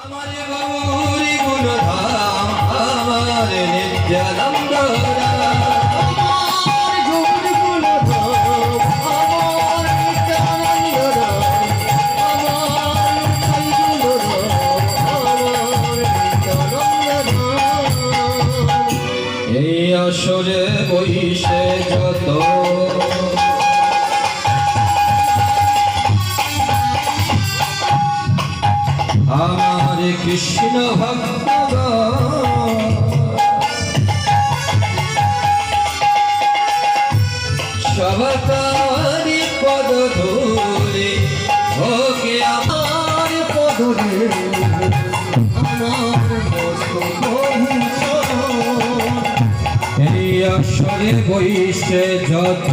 আমার গৌরী গুণধাম আমার নিত্যানন্দ এই আসরে বইসে যত আমার কৃষ্ণ ভক্ত সবতারি পদ ধরে ওকে আমার পদরে আমার এই আসরে বইসে যত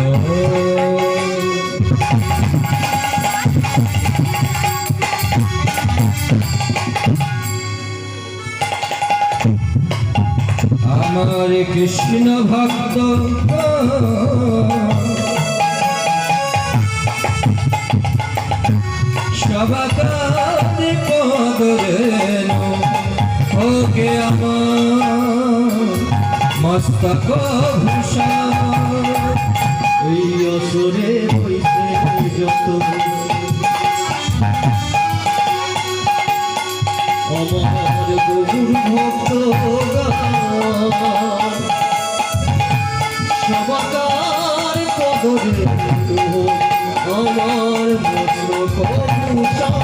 আমার কৃষ্ণ ভক্ত সবাকার পদরেন ওকে আমার মস্তক ভূষণ এই আসরে বইসে যত আমার গৌর ভক্ত সবাকার পদরে আমার মস্তক ভূষণ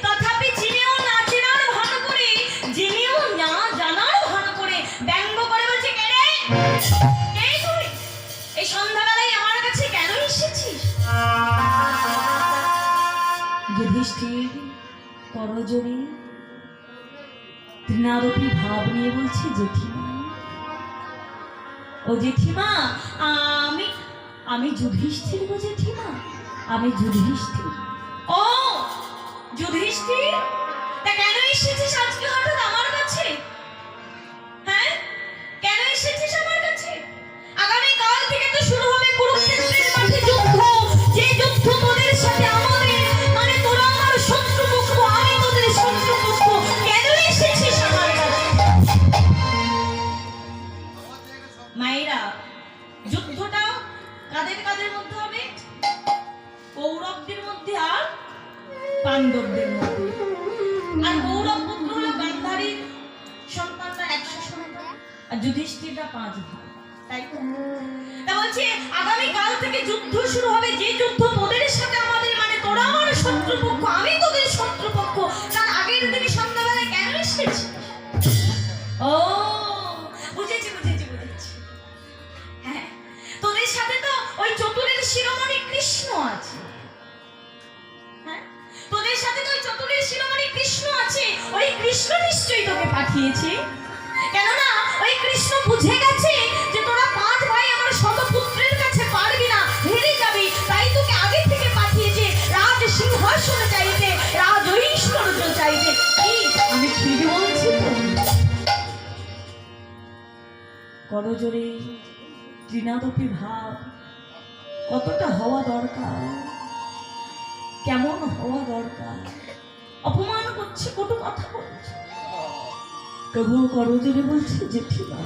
তথাপি চিনিও না চেনার ভান করে, চিনিও না জানার ভান করে ব্যঙ্গ করে বলছে, কে রে? কে তুই? এই সন্ধ্যাবেলায় আমার কাছে কেন এসেছিস? যুধিষ্ঠির করজোড়ে তৃণারূপী ভাব নিয়ে বলছে, জেঠিমা ও জেঠিমা, আমি যুধিষ্ঠির গো জেঠিমা, আমি যুধিষ্ঠির। ও যুধিষ্ঠির, তা কেন এসেছিস আজকে হঠাৎ আমার কাছে? হ্যাঁ, কেন এসেছিস আমার কাছে? আগামী কাল থেকে তো শুরু হবে কুরুক্ষেত্রের মাঠে যুদ্ধ, যে যুদ্ধ তোদের সাথে আমাদের, মানে তোরা আমার শত্রুপক্ষ, আমি তোদের শত্রুপক্ষ। কেন এসেছিস আমার কাছে? মায়েরা, যুদ্ধটা কাদের কাদের মধ্যে হবে? কৌরবদের মধ্যে আর পাণ্ডবদের মধ্যে। আর কৌরব পুত্র হলো গান্ধারীর সন্তানরা 100 সন্তান, আর যুধিষ্ঠিররা 5 ভাই, তাই তো? তা বলছে আগামী কাল থেকে যুদ্ধ শুরু হবে, যে যুদ্ধ তোদের সাথে আমাদের, মানে তোরা আমার শত্রুপক্ষ, আমি তোদের শত্রুপক্ষ। তার আগের দিনে সন্ধ্যাবেলায় কেন এসেছিস? ও বুঝেছি বুঝেছি বুঝেছি। হ্যাঁ, তোদের সাথে তো ওই চতুরের শিরোমণি কৃষ্ণ আছে। হ্যাঁ, তোদের সাথে তো ওই চতুরের শিরোমণি কৃষ্ণ আছে। ওই কৃষ্ণ নিশ্চয়ই তোকে পাঠিয়েছে, কেননা ওই কৃষ্ণ বুঝে গেছে যে তোরা 5 ভাই আমার শতপুত্রের কাছে পারবি না, হেরে যাবি, তাই তোকে আগে থেকে পাঠিয়েছে রাজ সিংহাসন চাইতে, রাজ ঐশ্বর্য চাইতে। কি আমি ঠিক বলছি তো? করজোড়ে তৃণারূপী ভাব কতটা হওয়া দরকার, কেমন হওয়া দরকার। অপমান করছে, কটু কথা বলছে, তবুও করজোড়ে বলছে, জেঠিমা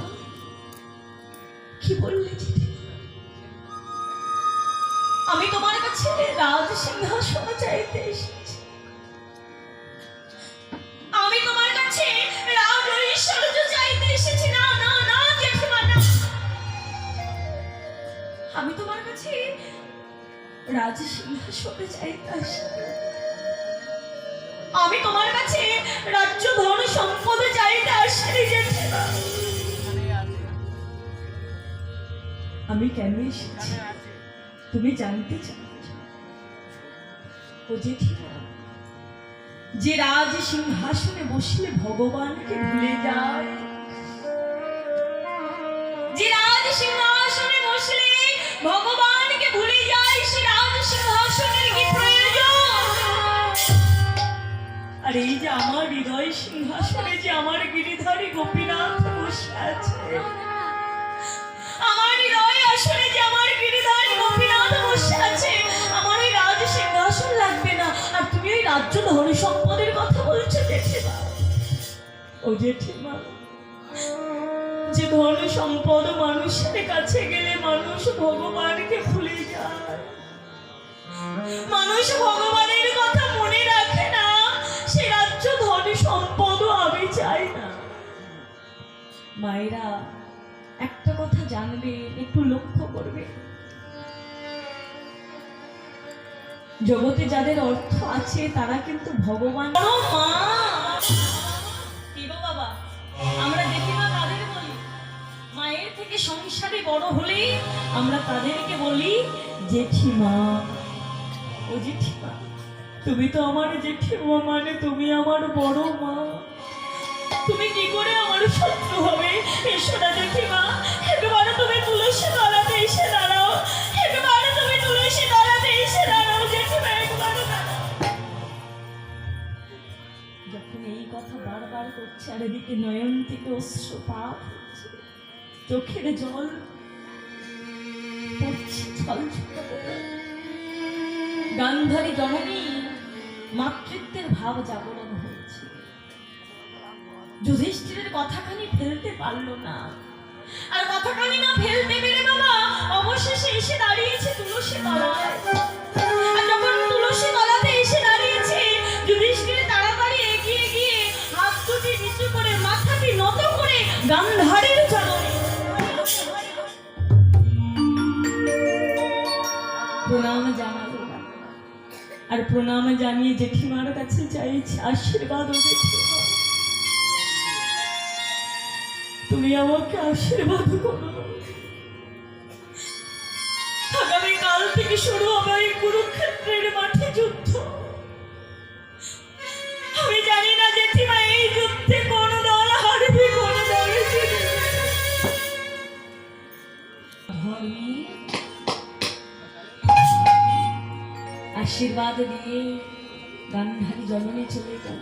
কি বললে জেঠিমা? আমি তোমার কাছে রাজ সিংহাসন চাইতে এসেছি, আমি তোমার কাছে রাজ ঐশ্বর্য চাইতে এসেছি। না না না জেঠিমা, না, আমি তোমার কাছে রাজ সিংহাসনে চাইতে আসি। আমি তোমার কাছে রাজ্য ধন সম্পদ চাইতে আসিনি জেঠিমা। আমি কেন এসেছি তুমি জানতে চাও? ও জেঠিমা, যে রাজ সিংহাসনে বসলে ভগবানকে ভুলে যায়, যে রাজ সিংহাসনে বসলে ভগবানকে ভুলে যায়, সে রাজ সিংহাসনের কি প্রয়োজন? আর এই যে আমার হৃদয় সিংহাসনে যে আমার গিরিধারী গোপীনাথ বসে আছে, আমার হৃদয় আসনে যে আমার গিরিধারী গোপীনাথ বসে আছে, আমার ওই রাজ সিংহাসন লাগবে না। আর তুমি ওই রাজ্য ধন সম্পদের কথা বলছো জেঠিমা। ও জেঠিমা, যে ধন সম্পদ মানুষের কাছে গেলে মানুষ ভগবানকে ভুলে যায়, মানুষ ভগবানের কথা মনে রাখে না, সে রাজ্য ধন সম্পদও আমি চাই না। মায়েরা একটা কথা জানবে, একটু লক্ষ্য করবে, জগতে যাদের অর্থ আছে তারা কিন্তু ভগবান। মা কি গো বাবা, আমরা জেঠিমা কাদের বলি? মায়ের থেকে সংসারে বড় হলে আমরা তাদেরকে বলি জেঠিমা। ও জেঠিমা, তুমি তো আমার জেঠিমা, মানে তুমি আমার বড় মা। তুমি কি করে আমার শত্রু হবে? এসো না জেঠিমা, একবারে তুমি তুলসী তলাতে এসে দাঁড়াও, একবারে তুমি তুলসী তলাতে এসে দাঁড়াও জেঠিমা, একবারে দাঁড়াও। যখন এই কথা বারবার করছে আর এদিকে নয়ন থেকে অশ্রুপাত হচ্ছে, চোখের জল পড়ছে ছলছল করে, গান্ধারী জননী মাতৃত্বের ভাব জাগরণ হয়েছে। যুধিষ্ঠিরের কথাখানি ফেলতে পারলো না, আর কথাখানি না ফেলতে পেরে বাবা অবশেষে এসে দাঁড়িয়েছে তুলসী তলায়। আর যখন তুলসী তলাতে এসে দাঁড়িয়েছে, যুধিষ্ঠির তাড়াতাড়ি এগিয়ে গিয়ে হাত দুটি নিচু করে মাথাটি নত করে গান্ধারীর চরণে প্রণাম জানালো। আর প্রণাম জানিয়ে জেঠিমার কাছে চাইছে আশীর্বাদ। ও জেঠিমা, তুমি আমাকে আশীর্বাদ করো। আগামী কাল থেকে শুরু হবে এই কুরুক্ষেত্রের মাঠে যুদ্ধ। আমি জানি না জেঠিমা এই যুদ্ধে কোন দল হারবে, কোন দল জিতবে। আশীর্বাদ দিয়ে গান্ধারী জননী চলে গেল।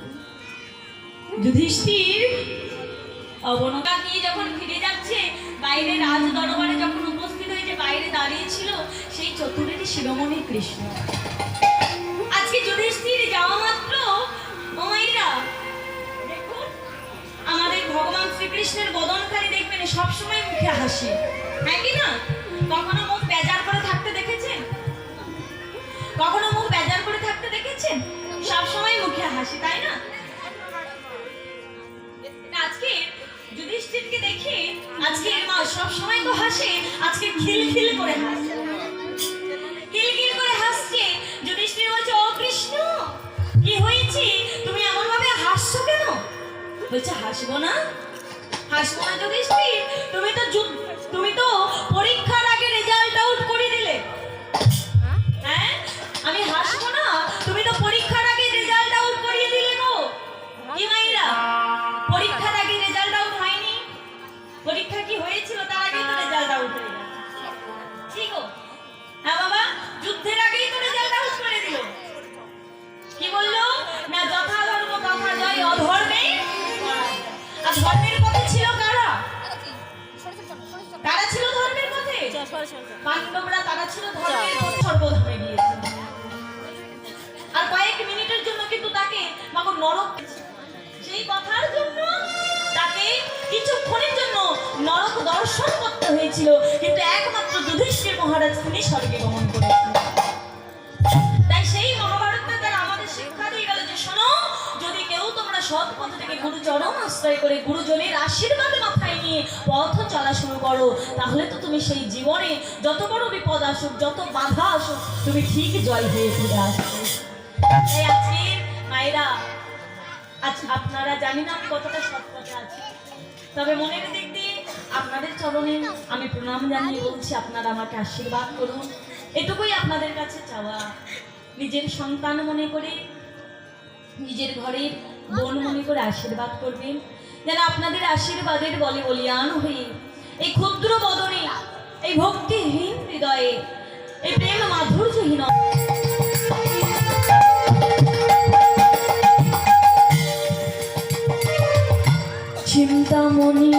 যুধিষ্ঠির অবনতা নিয়ে যখন ফিরে যাচ্ছে, বাইরে রাজ দরবারে যখন উপস্থিত হয়েছে, বাইরে দাঁড়িয়েছিল সেই চতুরের শিরোমণি কৃষ্ণ। আজকে যুধিষ্ঠির যাওয়া মাত্র মায়েরা দেখুন, আমাদের ভগবান শ্রীকৃষ্ণের বদনখানি দেখবেন সবসময় মুখে হাসি, হ্যাঁ কি না? কখনো মুখ বেজার করে থাকতে দেখেছেন? কখনো মুখ বেজার করে থাকতে দেখেছেন? সবসময় মুখে হাসি, তাই না? আজকে যুধিষ্ঠিরকে দেখে আজকে মা সবসময় তো হাসে, আজকে খিলখিল করে হাসছে, খিলখিল করে হাসছে। যুধিষ্ঠির বলছে, ও কৃষ্ণ, কি হয়েছে? তুমি এমন ভাবে হাসছো কেন? বলছে, হাসবো না, হাসবো না যুধিষ্ঠির, তুমি তো পরীক্ষার আগে রেজাল্ট আউট করে দিলে। হ্যাঁ, আমি হাসবো না, তুমি তো পরীক্ষার আগে রেজাল্ট আউট করিয়ে দিলে গো। কি মাইরা, পরীক্ষার আগে রেজাল্ট আউট হয়নি? পরীক্ষা কি হয়েছিল তার আগেই তো রেজাল্ট আউট হয়ে গেল। ঠিক গো? হ্যাঁ বাবা, যুদ্ধের আগেই তো রেজাল্ট আউট করে দিল। কি বললো না, যথা ধর্ম তথা জয়, অধর্মে। আর ধর্মের পথে ছিল কারা? কারা ছিল ধর্মের পথে? পাণ্ডবরা, তারা ছিল ধর্মের পথে, সর্বধামে গিয়েছে। আর কয়েক মিনিটের জন্য কিন্তু তাকে মাগো নরক, সেই কথার জন্য তাকে কিছুক্ষণের জন্য নরক দর্শন করতে হয়েছিল, কিন্তু একমাত্র যুধিষ্ঠির মহারাজ তিনি স্বর্গে গমন করেছিলেন। তাই সেই মহাভারতটা তারা আমাদের শিক্ষা দিয়ে গেল যে শোনো, যদি কেউ তোমরা সৎ পথ থেকে গুরুচরণ আশ্রয় করে গুরুজনের আশীর্বাদ মাথায় নিয়ে পথ চলা শুরু করো, তাহলে তো তুমি সেই জীবনে যত বড় বিপদ আসুক, যত বাধা আসুক, তুমি ঠিক জয় হয়ে ফিরে আসবে। তাই আজকে মায়েরা আপনারা জানি না আমি কতটা সৎ পথে আছি, তবে মনের দিক দিয়ে আপনাদের চরণে আমি প্রণাম জানিয়ে বলছি আপনারা আমাকে আশীর্বাদ করুন। এটুকুই আপনাদের কাছে চাওয়া। নিজের সন্তান মনে করে, নিজের ঘরের বোন মনে করে আশীর্বাদ করবেন, যেন আপনাদের আশীর্বাদের বলে বলিয়ান হয়ে এই ক্ষুদ্র বদনে, এই ভক্তিহীন হৃদয়ে, এই প্রেম মাধুর্যহীন চিন্তামণি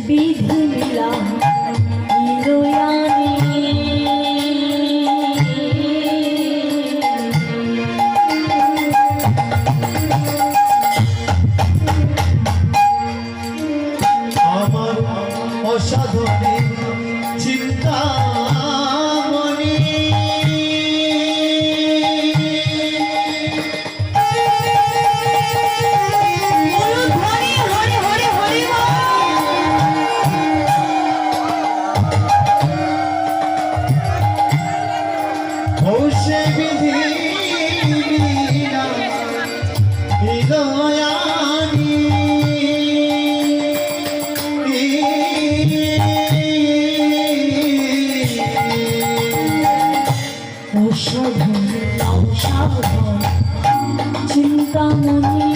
বিধি মিলা আমার অসাধনে চিন্তামণি সে বিধি বিনা হৃদয়ানি চিন্তামণি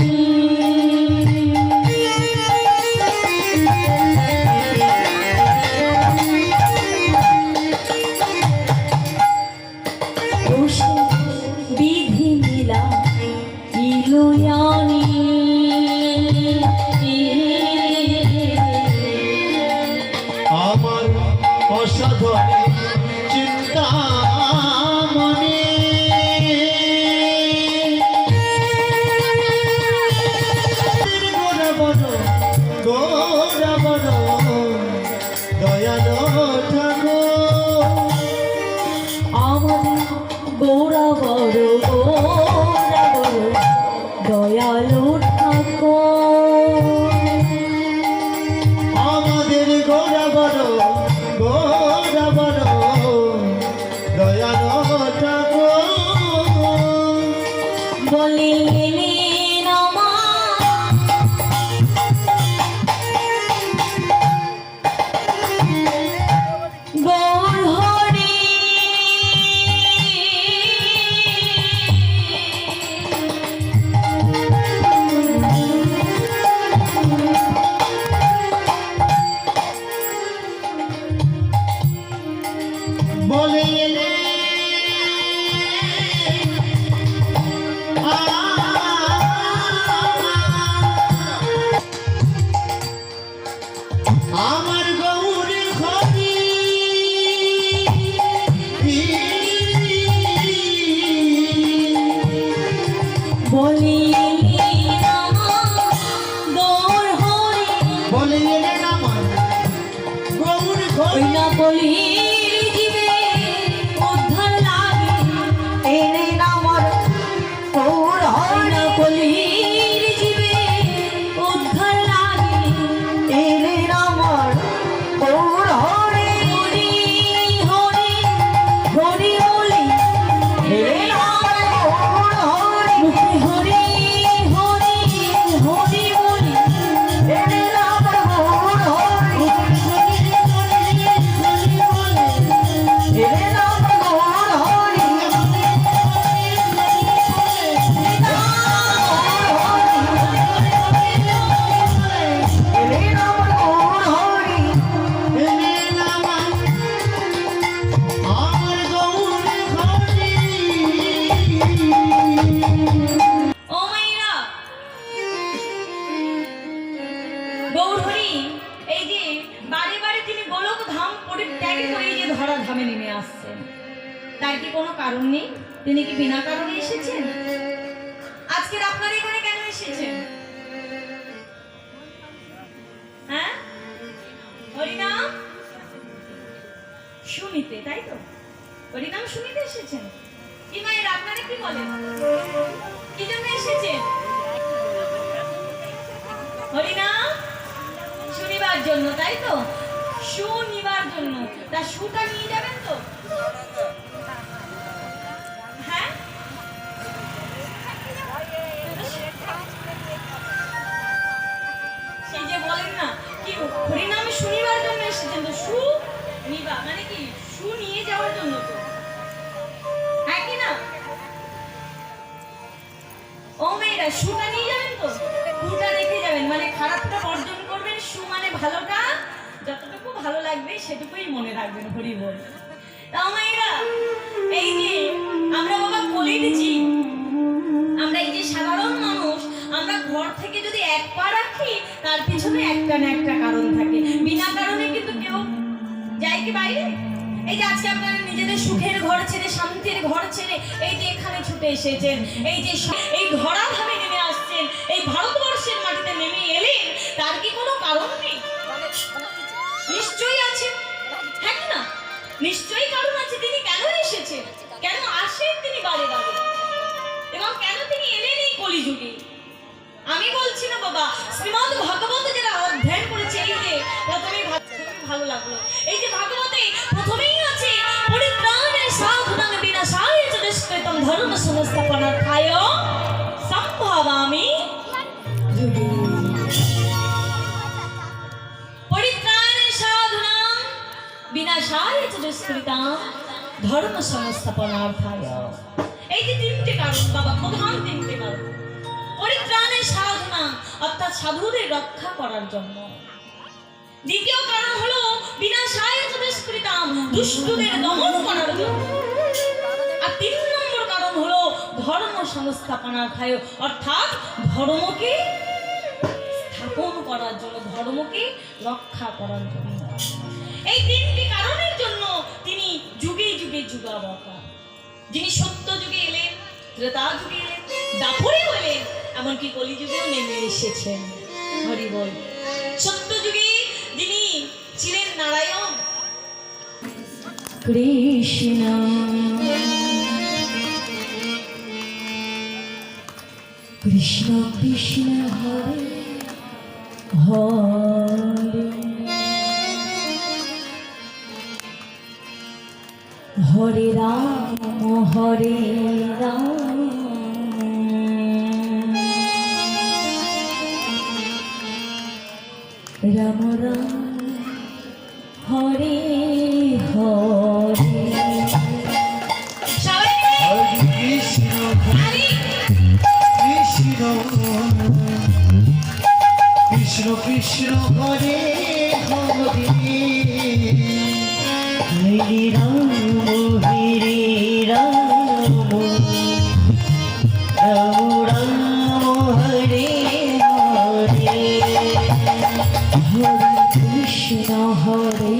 বিধি মিলা ইলুয়ানি আমার অসাধনে চিন্তামণি গোরা বড় দয়ালো ঠাকুর আমাদের গৌরা বড় দয়ালু ঠাকুর, আমাদের গোরা বড় দয়ালো ঠাকুর বলিলেন গৌর হরি বলে আমার গৌরী হরি বলে এলেন আমার গৌর হরি বলি জীবে উদ্ধার লাগে এনে আমার গৌর হরি বলি জীবে উদ্ধার লাগে এনে আমার গৌর হরি হরি হরি হরি বলি এনে আমার গৌর হরি হরি হরি হরি বলি এনে আমার গৌর হরি এলেন আমার গৌর হরি ও মাইরা গৌর হরি এই যে বাড়ি বাড়ি তিনি গোলক ধাম পরিত্যাগ করে এই যে ধরা ধামে নেমে আসছেন, তার কি কোনো কারণ নেই? তিনি কি বিনা কারণে এসেছেন? আজকের আপনার এখানে কেন এসেছেন? হ্যাঁ, হরিনাম শুনিতে, তাই তো? হরিনাম শুনিতে এসেছেন? কি মায়ের আপনারা কি বলেন? কি জন্য এসেছেন? জন্য, তাই তো? শু নিবার জন্য। তা শুটা নিয়ে যাবেন তো? হ্যাঁ, সেই যে বলেন না কি হরিনাম শুনিবার জন্য এসেছেন, তো শু নিবা মানে কি শু নিয়ে যাওয়ার জন্য তো, হ্যাঁ কি না? ও মেয়েরা শুটা নিয়ে যাবেন তো? শুটা রেখে যাবেন, মানে খারাপটা বর্জন করবেন, শু মানে ভালোটা যতটুকু ভালো লাগবে সেটুকুই মনে রাখবেন। হরি বল। তাও মেয়েরা, এই যে আমরা বাবা কলির জীব, আমরা এই যে সাধারণ মানুষ, আমরা ঘর থেকে যদি এক পা রাখি তার পিছনে একটা না একটা কারণ থাকে। বিনা কারণে কিন্তু কেউ যায় কি বাইরে? এই যে আজকে আপনারা নিজেদের সুখের ঘর ছেড়ে, শান্তির ঘর ছেড়ে এই যে এখানে ছুটে এসেছেন, এই যে এই ধরাধামে নেমে আসছেন, এই ভারতবর্ষের মাটিতে নেমে এলেন, তার কি কোনো কারণ নেই? নিশ্চয়ই আছে, হ্যাঁ কি না? নিশ্চয়ই কারণ আছে। তিনি কেন এসেছেন, কেন আসেন তিনি বারে বারে, এবং কেন তিনি এলেন এই কলিযুগে? আমি বলছি না বাবা, শ্রীমদ ভাগবত যারা অধ্যয়ন করেছে, এই যে প্রথমেই ভালো লাগলো, এই যে ভাগবতে প্রথমেই আছে পরিত্রাণে সাধনাং বিনাশায় চ দুষ্কৃতম ধর্ম সংস্থাপনার্থায় সম্ভাবামি যুগে। পরিত্রাণে সাধনাং বিনাশায় চ দুষ্কৃতম ধর্ম সংস্থাপনার্থায়। এই যে তিনটে কারণ বাবা, প্রধান তিনটে কারণ। পরিত্রাণে সাধনা অর্থাৎ সাধুদের রক্ষা করার জন্য। দ্বিতীয় কারণ হলো বিনাশায় চ দুষ্কৃতম, দুষ্টদের দমন করার জন্য। আর তিন নম্বর কারণ হলো ধর্ম সংস্থাপনার্থায়, অর্থাৎ ধর্মকে স্থাপন করার জন্য, ধর্মকে রক্ষা করার জন্য। এই তিনটি কারণের জন্য তিনি যুগে যুগে যুগাবতার। যিনি সত্য যুগে এলেন, ত্রেতা যুগে এলেন, দাপরে এলেন, এমনকি কলিযুগেও নেমে এসেছেন। হরি বল। সত্য যুগে যিনি ছিলেন নারায়ণ কৃষ্ণ, কৃষ্ণ কৃষ্ণ হরে হরে, হরে রাম হরে রাম, রাম রাম হরে হরে। হরে কৃষ্ণ কৃষ্ণ কৃষ্ণ কৃষ্ণ হরে হরে, হরে রাম হরে রাম, রাম রাম হরে হরে, হরে কৃষ্ণ হরে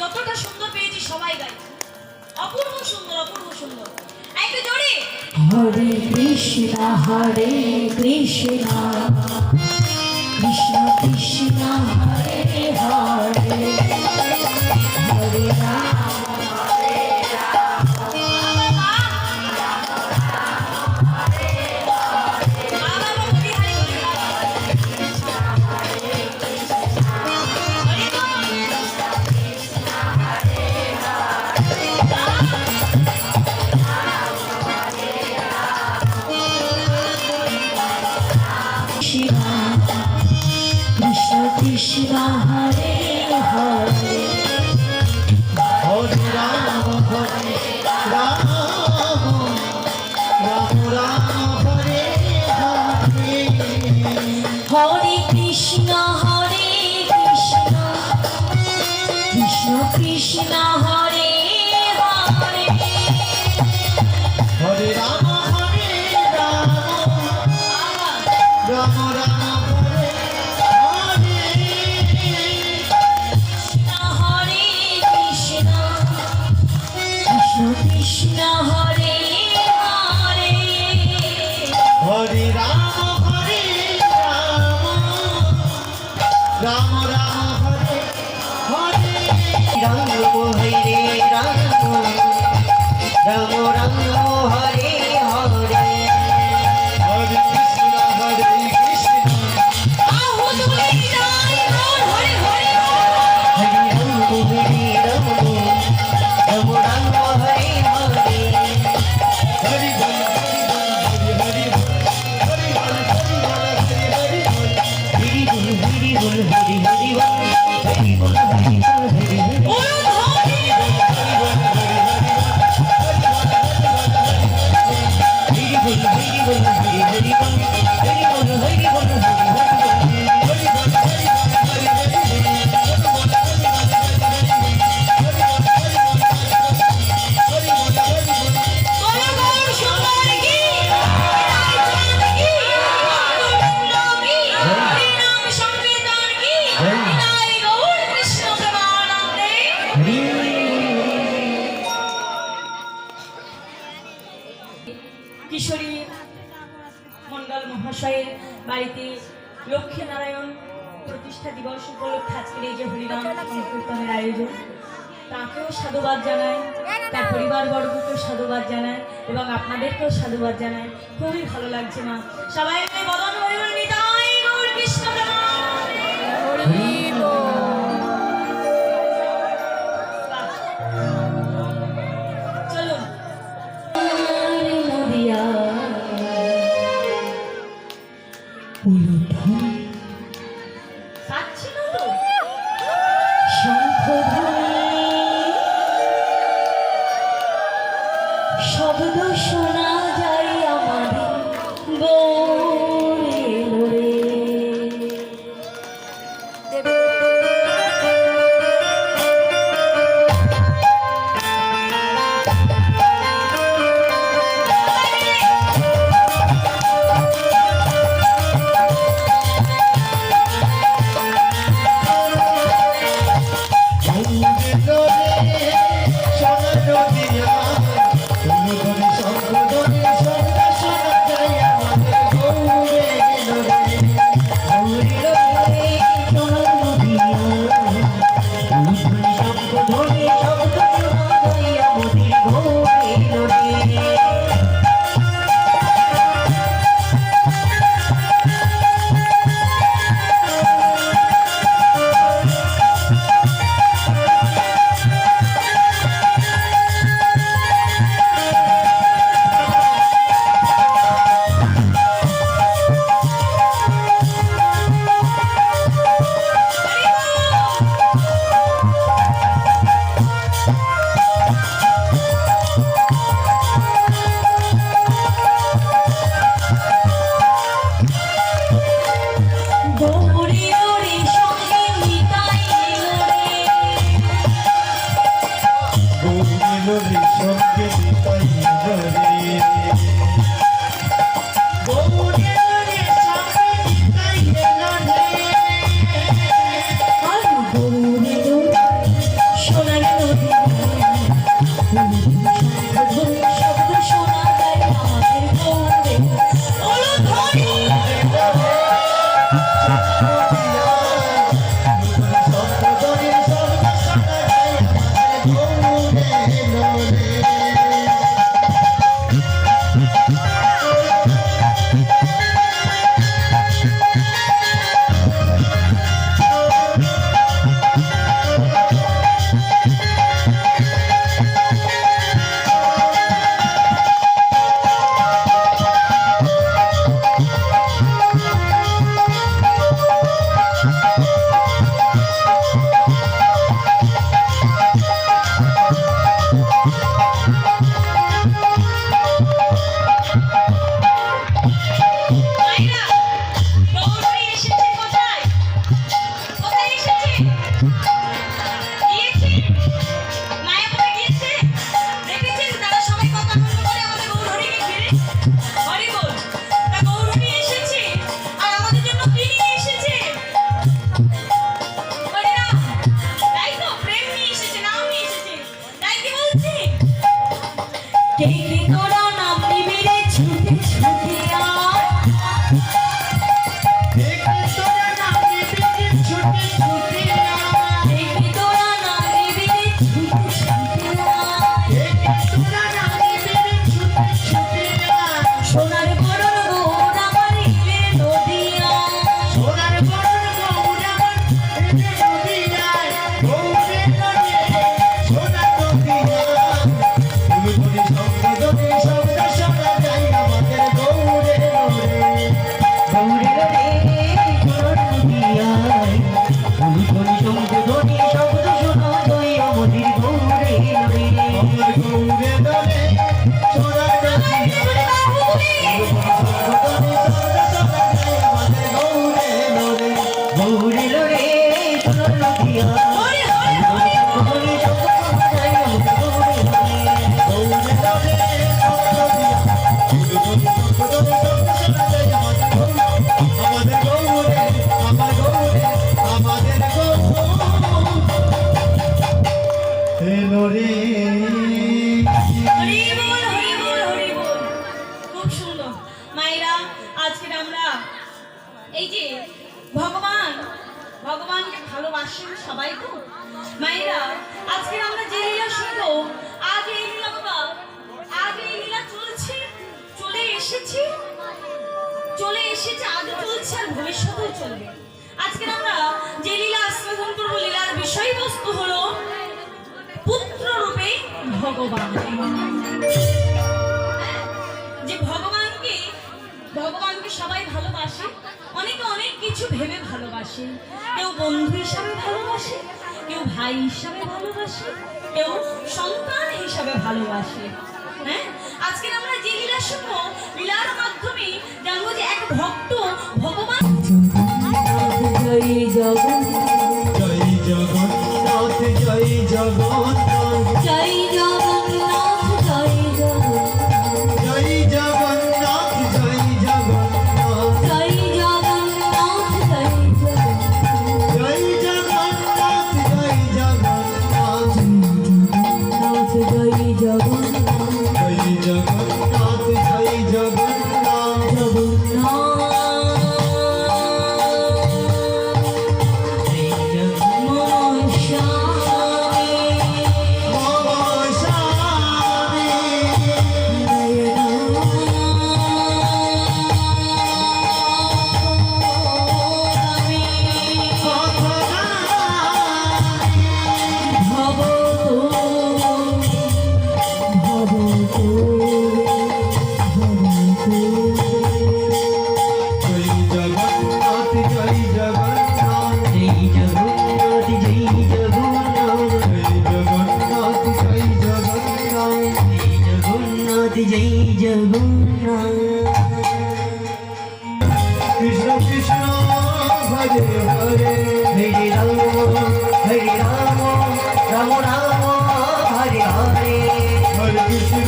যতটা সুন্দর পেয়েছি সবাই গাই, অপূর্ব সুন্দর, অপূর্ব সুন্দর। একটু জোরে। হরে কৃষ্ণ কৃষ্ণ কৃষ্ণ হরে হরে, হরে রাম কৃষ্ণ হরে হরে, হরে রাম রাম রাম হরে হরে, হরে কৃষ্ণ কৃষ্ণ কৃষ্ণ হরে হরে, হরে রাম রাম রাম রাম রাম হরে হরে রাম হরে রাম রাম রাম হরে হরে হরে কৃষ্ণ আহো তুমি যাই গৌর হরে হরে হরে রাম হরে রাম রাম রাম হরে হরে হরি বল হরি বল হরি বল হরি বল হরি বল হরি বল হরি বল হরি বল হরি বল হরি বল হরি বল হরি বল বলো ধরে বলো গৌর সুন্দর কি রাই চাঁদ কি গোবিন্দ কি হরি নাম সংকীর্তন কি রাই গৌর কৃষ্ণ প্রেমানন্দে কিশোরী মন্ডল মহাশয়ের বাড়িতে লক্ষ্মীনারায়ণ প্রতিষ্ঠা দিবস উপলক্ষে আজকের এই যে হরিনাম সংকীর্তনের আয়োজন, তাকেও সাধুবাদ জানায়, তার পরিবারবর্গকেও সাধুবাদ জানায় এবং আপনাদেরকেও সাধুবাদ জানায়। খুবই ভালো লাগছে মা, সবাই মিলে বদন হরি বল নিতাই গৌর কৃষ্ণ চলুন পাচ্ছি না তো শব্দ শোনা যায় আমাদের গৌরে লোরে ভগবানকে ভালোবাসেন সবাই তো মায়েরা। আজকে আমরা যে লীলা শুনবো, আজ এই লীলা বাবা, আজ এই লীলা চলছে, চলে এসেছে, আজও চলছে আর ভবিষ্যতেও চলবে। আজকে আমরা যে লীলা আস্বাদন করবো, লীলার বিষয়বস্তু হলো পুত্র রূপে ভগবান। যে ভগবানকে সবাই ভালোবাসে, অনেকে অনেক কিছু ভেবে ভালোবাসে। কেউ বন্ধু হিসাবে ভালোবাসে, কেউ ভাই হিসাবে ভালোবাসে, কেউ সন্তান হিসাবে ভালোবাসে। হ্যাঁ, আজকে আমরা যে লীলা শুনবো, লীলার মাধ্যমে জানবো যে এক ভক্ত ভগবান। জয় জগন্নাথ, জয় জগন্নাথ, জয় জগন্নাথ, জয় জগন্নাথ, জয় জগন্নাথ, জয় জগন্নাথ, জয় জগন্নাথ, জয় জগন্নাথ, জয় জগন্নাথ, জয় জগন্নাথ, জয় জগন্নাথ, জয় জগন্নাথ, জয় জগন্নাথ, জয় জগন্নাথ, কৃষ্ণ কৃষ্ণ হরে হরে, হরে রাম, রাম রাম, হরে হরে, হরে কৃষ্ণ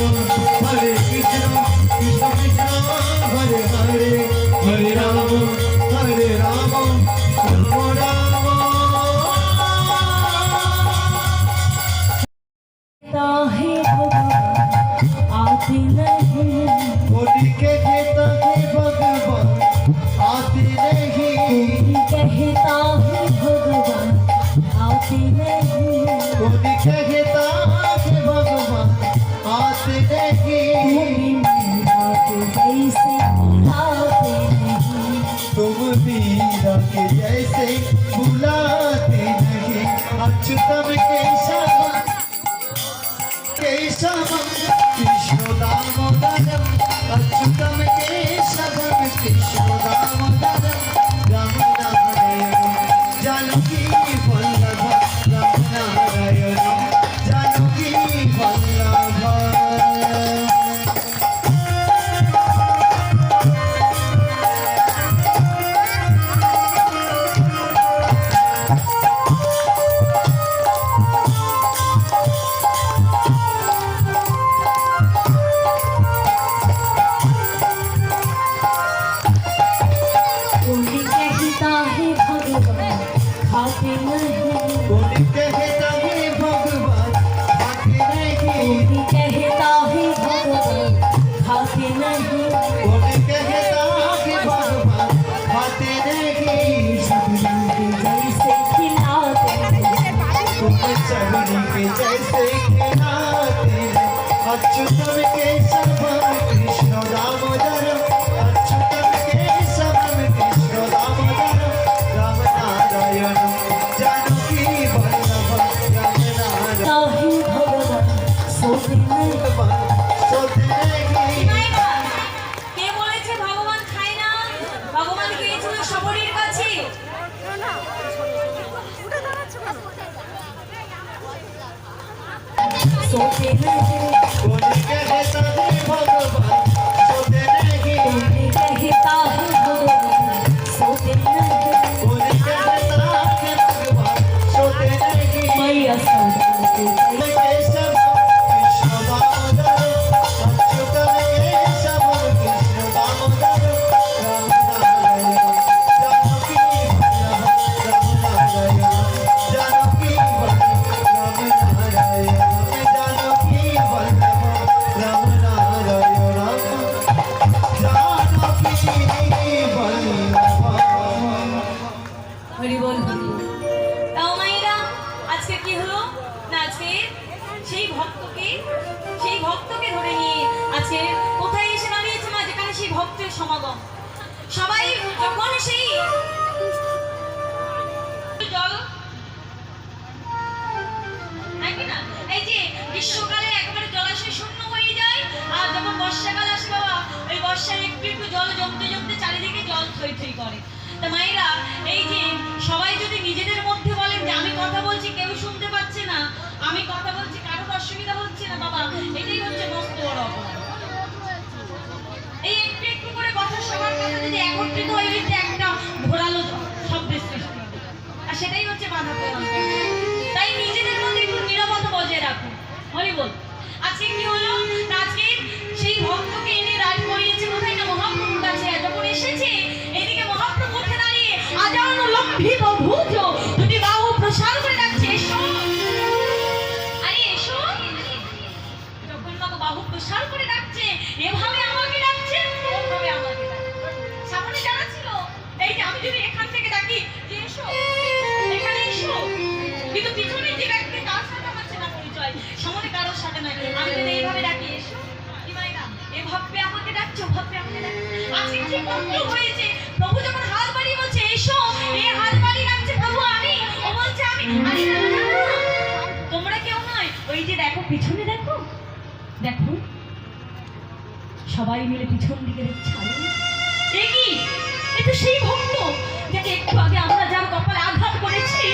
হরে কৃষ্ণ, কৃষ্ণ কৃষ্ণ হরে হরে, হরে রাম হরে রাম, রাম রাম। ताहे भगवान आते नहीं, होली के कहता है भगवान आते नहीं, कहता है भगवान आते नहीं, होली के कहता है भगवान आते नहीं, तुम मीरा के जैसे बुलाते नहीं, तुम मीरा के जैसे बुलाते नहीं, अच्युतम केशवम कृष्ण दामोदरम, अच्युतम केशवम कृष्ण दामोदरम, राम नारायण जानकी वल्लभ, राम नारायण जानकी वल्लभ। कोई कहता है भगवान खाते नहीं, कोई कहता है भगवान आते नहीं, कोई कहता है भगवान खाते नहीं, कोई कहता है भगवान आते नहीं, सबरी के जैसे खिलाते हैं, तुम चढ़ने के जैसे खिलाते हैं, अच्युतम केशवम कृष्ण दामोदरम, अच्युतम केशवम कृष्ण दामोदरम, राम नारायण जानकी वल्लभ, राम नारायण ताहे भगवान सोते नहीं, सोते नहीं। মায়েরা, কে বলেছে ভগবান খায় না? ভগবান খেয়েছিল সবরীর কাছে। सोते नहीं, कोई कहता है भगवान सोते नहीं, कोई कहता है भगवान सोते नहीं, कोई कहता है भगवान सोते नहीं, मैया सदा के केशव कृष्ण दामोदर, अच्युतम केशव कृष्ण दामोदर, राम नारायण जानकी वल्लभ, राम नारायण जानकी वल्लभ, राम नारायण जानकी वल्लभ। হরি বল হরি বল। তাও মায়েরা আজকে কি হলো না, আজকে সেই ভক্তকে ধরে নিয়ে আজকে কোথায় এসে দাঁড়িয়েছে মা, যেখানে সেই ভক্তের সমাগম। সবাই যখন সেই জল নাকি না, এই যে গ্রীষ্মকালে একবারে জলাশয় শূন্য হয়ে যায়, আর যখন বর্ষাকাল আসে বাবা, ওই বর্ষায় একটু একটু জল জমতে জমতে চারিদিকে জল থই থই করে। তা মায়েরা এই যে সবাই যদি নিজেদের মধ্যে বলেন যে আমি কথা বলছি কেউ শুনতে পাচ্ছে না, আমি কথা বলছি কারোর অসুবিধা হচ্ছে না বাবা, এটাই হচ্ছে মস্ত বড় অপরাধ। এই একটু একটু করে কথা সবার কথা যদি একত্রিত হয়ে হইতে একটা ঘোরালো শব্দের সৃষ্টি হবে, আর সেটাই হচ্ছে বাধা প্রদান। তাই নিজেদের মধ্যে একটু নীরবতা বজায় রাখুন। হরি বল। আজকে কি হলো, আজকে সেই ভক্তকে এনে রাজ করিয়েছে কোথায় না মহাপ্রভুর কাছে। যখন এসেছে এদিকে মহাপ্রভু উঠে দাঁড়িয়ে আজান লম্বিত ভুজ দুটি বাহু প্রসার করে ডাকছে, এসো আরে এসো। যখন বাহু প্রসার করে ডাকছে, এভাবে আমাকে ডাকছে, ওভাবে আমাকে ডাকছে। সামনে যারা ছিল, এই যে আমি যদি এখান থেকে ডাকি যে এসো, এখানে এসো, কিন্তু পিছনে যে ব্যক্তি তার সাথে আমার চেনা পরিচয়, সামনে কারোর সাথে নয়। আমি যদি এইভাবে ডাকি এসো, কি মাইনা এভাবে আমাকে ডাকছো, ভাবে আমাকে ডাকছো। আজকে কি কষ্ট হয়েছে, প্রভু যখন হাত বাড়িয়ে বলছে এসো, এই হাত বাড়িয়ে ডাকছে প্রভু আমি, ও বলছে আমি। আরে না না না, তোমরা কেউ নয়, ওই যে দেখো পিছনে, দেখো দেখো সবাই মিলে পিছন দিকে দেখছে। এ কি, এ তো সেই ভক্ত যাকে একটু আগে আমরা যার কপালে আঘাত করেছি,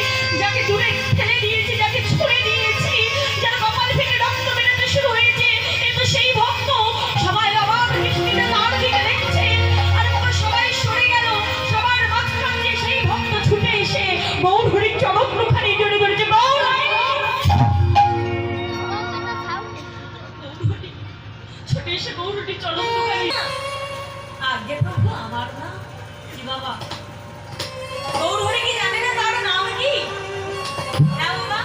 যাকে দূরে ফেলে দিয়েছি, যাকে ছুঁড়ে দিয়েছি, যার কপাল থেকে রক্ত বেরোতে শুরু হয়েছে, এ তো সেই ভক্ত। সবাই আবার দৃষ্টিতে তার দিকে দেখছে, আর বাবা সবাই সরে গেল। সবার মাঝখান দিয়ে সেই ভক্ত ছুটে এসে গৌর হরির চমকখানি জড়ে ধরেছে। গৌর ছুটে এসে গৌর হরির চমকখানি, আগে প্রভু আমার না কি বাবা, গৌর হরি কি জানে না তার নাম কি? হ্যাঁ বাবা,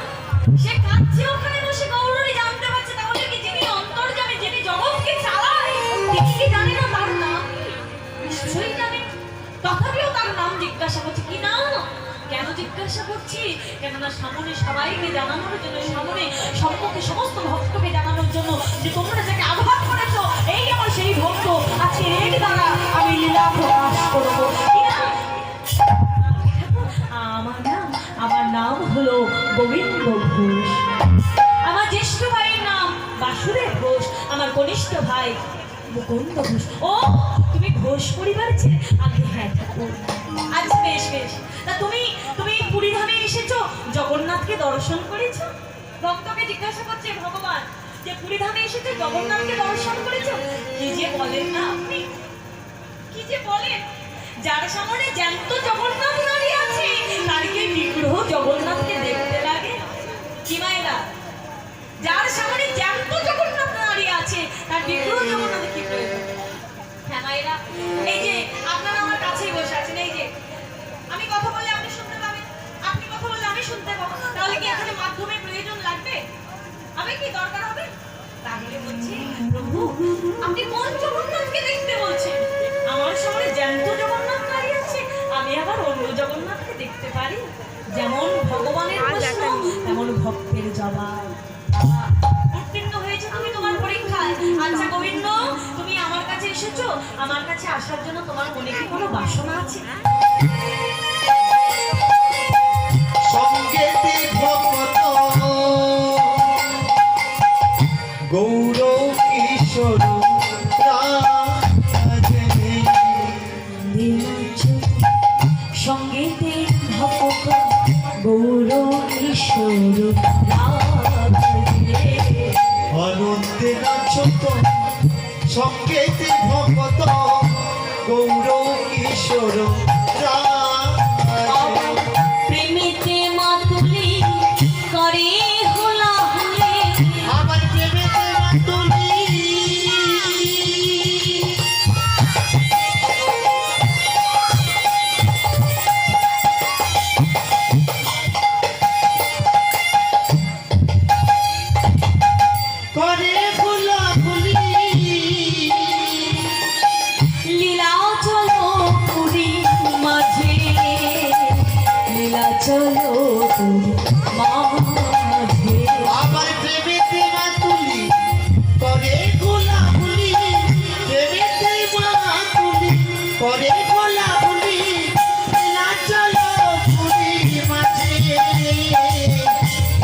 সে কাঁদছে ওখানে বসে, গৌর হরি জানতে পারছে। তাহলে কি যিনি অন্তর্যামী, যিনি জগৎকে চালায়, তিনি কি জানে না তার নাম? নিশ্চয়ই জানে, তথাপিও তার নাম জিজ্ঞাসা করছে। কি নাম? কেন জিজ্ঞাসা করছি? কেননা সামনে সবাইকে জানানোর জন্য, সামনে সম্মুখে সমস্ত ভক্তকে জানানোর জন্য যে তোমরা যাকে আঘাত করেছো, এই আমার সেই ভক্ত, আজকে এর দ্বারা আমি লীলা প্রকাশ করবো। আমার নাম হলো গোবিন্দ ঘোষ, আমার জ্যেষ্ঠ ভাইয়ের নাম বাসুদেব ঘোষ, আমার কনিষ্ঠ ভাই মুকুন্দ ঘোষ। ও তুমি ঘোষ পরিবার ছিলে? আগে হ্যাঁ ঠাকুর। আচ্ছা বেশ বেশ, তা তুমি পুরীধামে এসেছো, জগন্নাথকে দর্শন করেছো? ভক্তকে জিজ্ঞাসা করছে ভগবান যে পুরীধামে এসেছো, জগন্নাথকে দর্শন করেছো? কি যে বলেন না আপনি, কি যে বলেন, যার সামনে জ্যান্ত জগন্নাথ দাঁড়িয়ে আছে তার কি বিগ্রহ জগন্নাথকে দেখতে লাগে? কি মায়েরা, যার সামনে জ্যান্ত জগন্নাথ দাঁড়িয়ে আছে তার বিগ্রহ জগন্নাথের কি প্রয়োজন? হ্যাঁ মায়েরা, এই যে আপনারা আমার কাছেই বসে আছেন, এই যে আমি কথা বললে আপনি শুনতে পাবেন, আপনি কথা বললে আমি শুনতে পাবো, তাহলে কি এখানে মাধ্যমের প্রয়োজন লাগবে? আমি কি দরকার হবে? তাহলে বলছি প্রভু আপনি কোন জগন্নাথকে দেখতে বলছেন? আমার সামনে জ্যান্ত জগন্নাথ দাঁড়িয়ে আছে, আমি আবার অন্য জগন্নাথকে দেখতে পারি। যেমন ভগবানের প্রশ্ন তেমন ভক্তের জবাব। উত্তীর্ণ হয়েছে তুমি তোমার পরীক্ষায়। আচ্ছা গোবিন্দ, তুমি আমার কাছে এসেছো, আমার কাছে আসার জন্য তোমার মনে কি কোনো বাসনা আছে? সঙ্গেতে ভক্ত গৌর কিশোর সঙ্গীতে ভক্ত গৌর কিশোর আনন্দে নাচত সঙ্গেতে ভক্ত গৌর কিশোর প্রেমেতে মাতুলি করে হোলা হলে, আমার প্রেমেতে মাতুলি করে ভোলা ভুলি লীলা চলো পুরী লীলা চলো তুমি মাঝে। আমার প্রেমেতে মাতুলি করে গোলাগুলি, প্রেমেতে মাতুলি করে গোলাগুলি, লীলা চলো পুরীর মাঝে,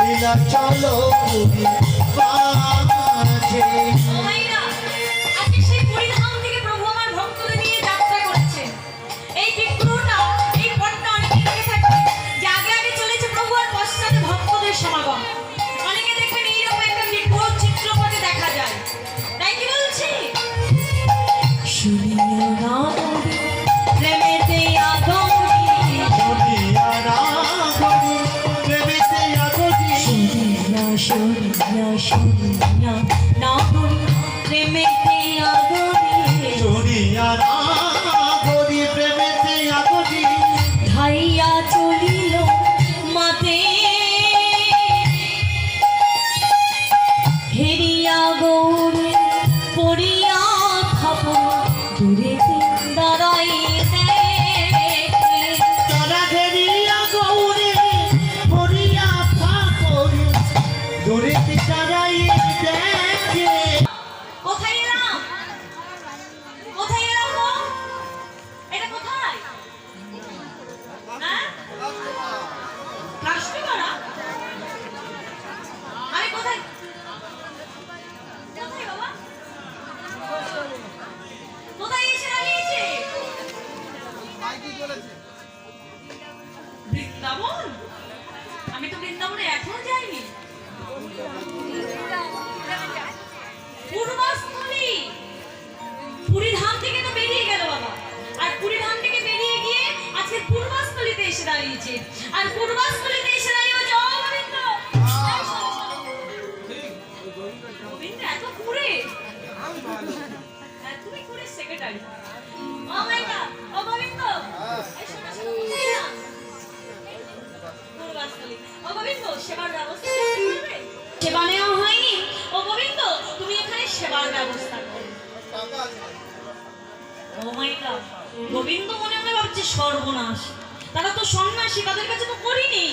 লীলা চলো পুরীর মাঝে। ও মাইরা, আজকে সেই পুরীধাম থেকে প্রভু আমার ভক্তদের নিয়ে যাত্রা করছেন। এই বিগ্রহটা, এই পটটা অনেকে দেখে থাকবে যে আগে আগে চলেছে প্রভু আর পশ্চাতে ভক্তদের সমাগম। অনেকে দেখবেন এইরকম একটা বিগ্রহ চিত্রপটে দেখা যায়। তাই কি বলছি? শুনিয়া রামরি প্রেমেতে আগমনি, শুনিয়া রাগরি প্রেমেতে আগরি, শুনিয়া শুনিয়া শুনিয়া নাগরি প্রেমেতে আগমনি, শুনিয়া রাগরি প্রেমেতে আগরি, ধাইয়া চলিল মাতে হেরিয়া গৌরে পড়িয়া থাপন দূরেতে দাঁড়াইতে। তারা ঘেরিয়া গৌরে পড়িয়া ফাঁকরে, দূরেতে দাঁড়াই দেখে। কোথায় এলাম? কোথায় এলাম গো? এটা কোথায়? হ্যাঁ? কাশ্মীরপাড়া? আরে কোথায়? কোথায় বাবা? কোথায় এসে দাঁড়িয়েছে? বৃন্দাবন? আমি তো বৃন্দাবনে এখনো যাইনি। পূর্বস্থলী, পুরীধাম থেকে তো বেরিয়ে গেল বাবা, আর পুরীধাম থেকে বেরিয়ে গিয়ে আজকে পূর্বস্থলীতে এসে দাঁড়িয়েছে। আর পূর্বস্থলীতে এসে দাঁড়িয়ে বলছে, ও গোবিন্দ, এই শোনো, শোনো। গোবিন্দ এত কুড়ে? হ্যাঁ, তুমি কুড়ে সেক্রেটারি। ও মাই গড, ও গোবিন্দ, এই শোনো, শোনো, কোথায় এলাম? পূর্বস্থলী। ও গোবিন্দ, সেবার ব্যবস্থা করবে? সেবা নেওয়া হয়নি। ও গোবিন্দ, তুমি এখানে সেবার ব্যবস্থা করো। ও মাই গড, গোবিন্দ মনে মনে ভাবছে সর্বনাশ, তারা তো সন্ন্যাসী, তাদের কাছে তো করিনি।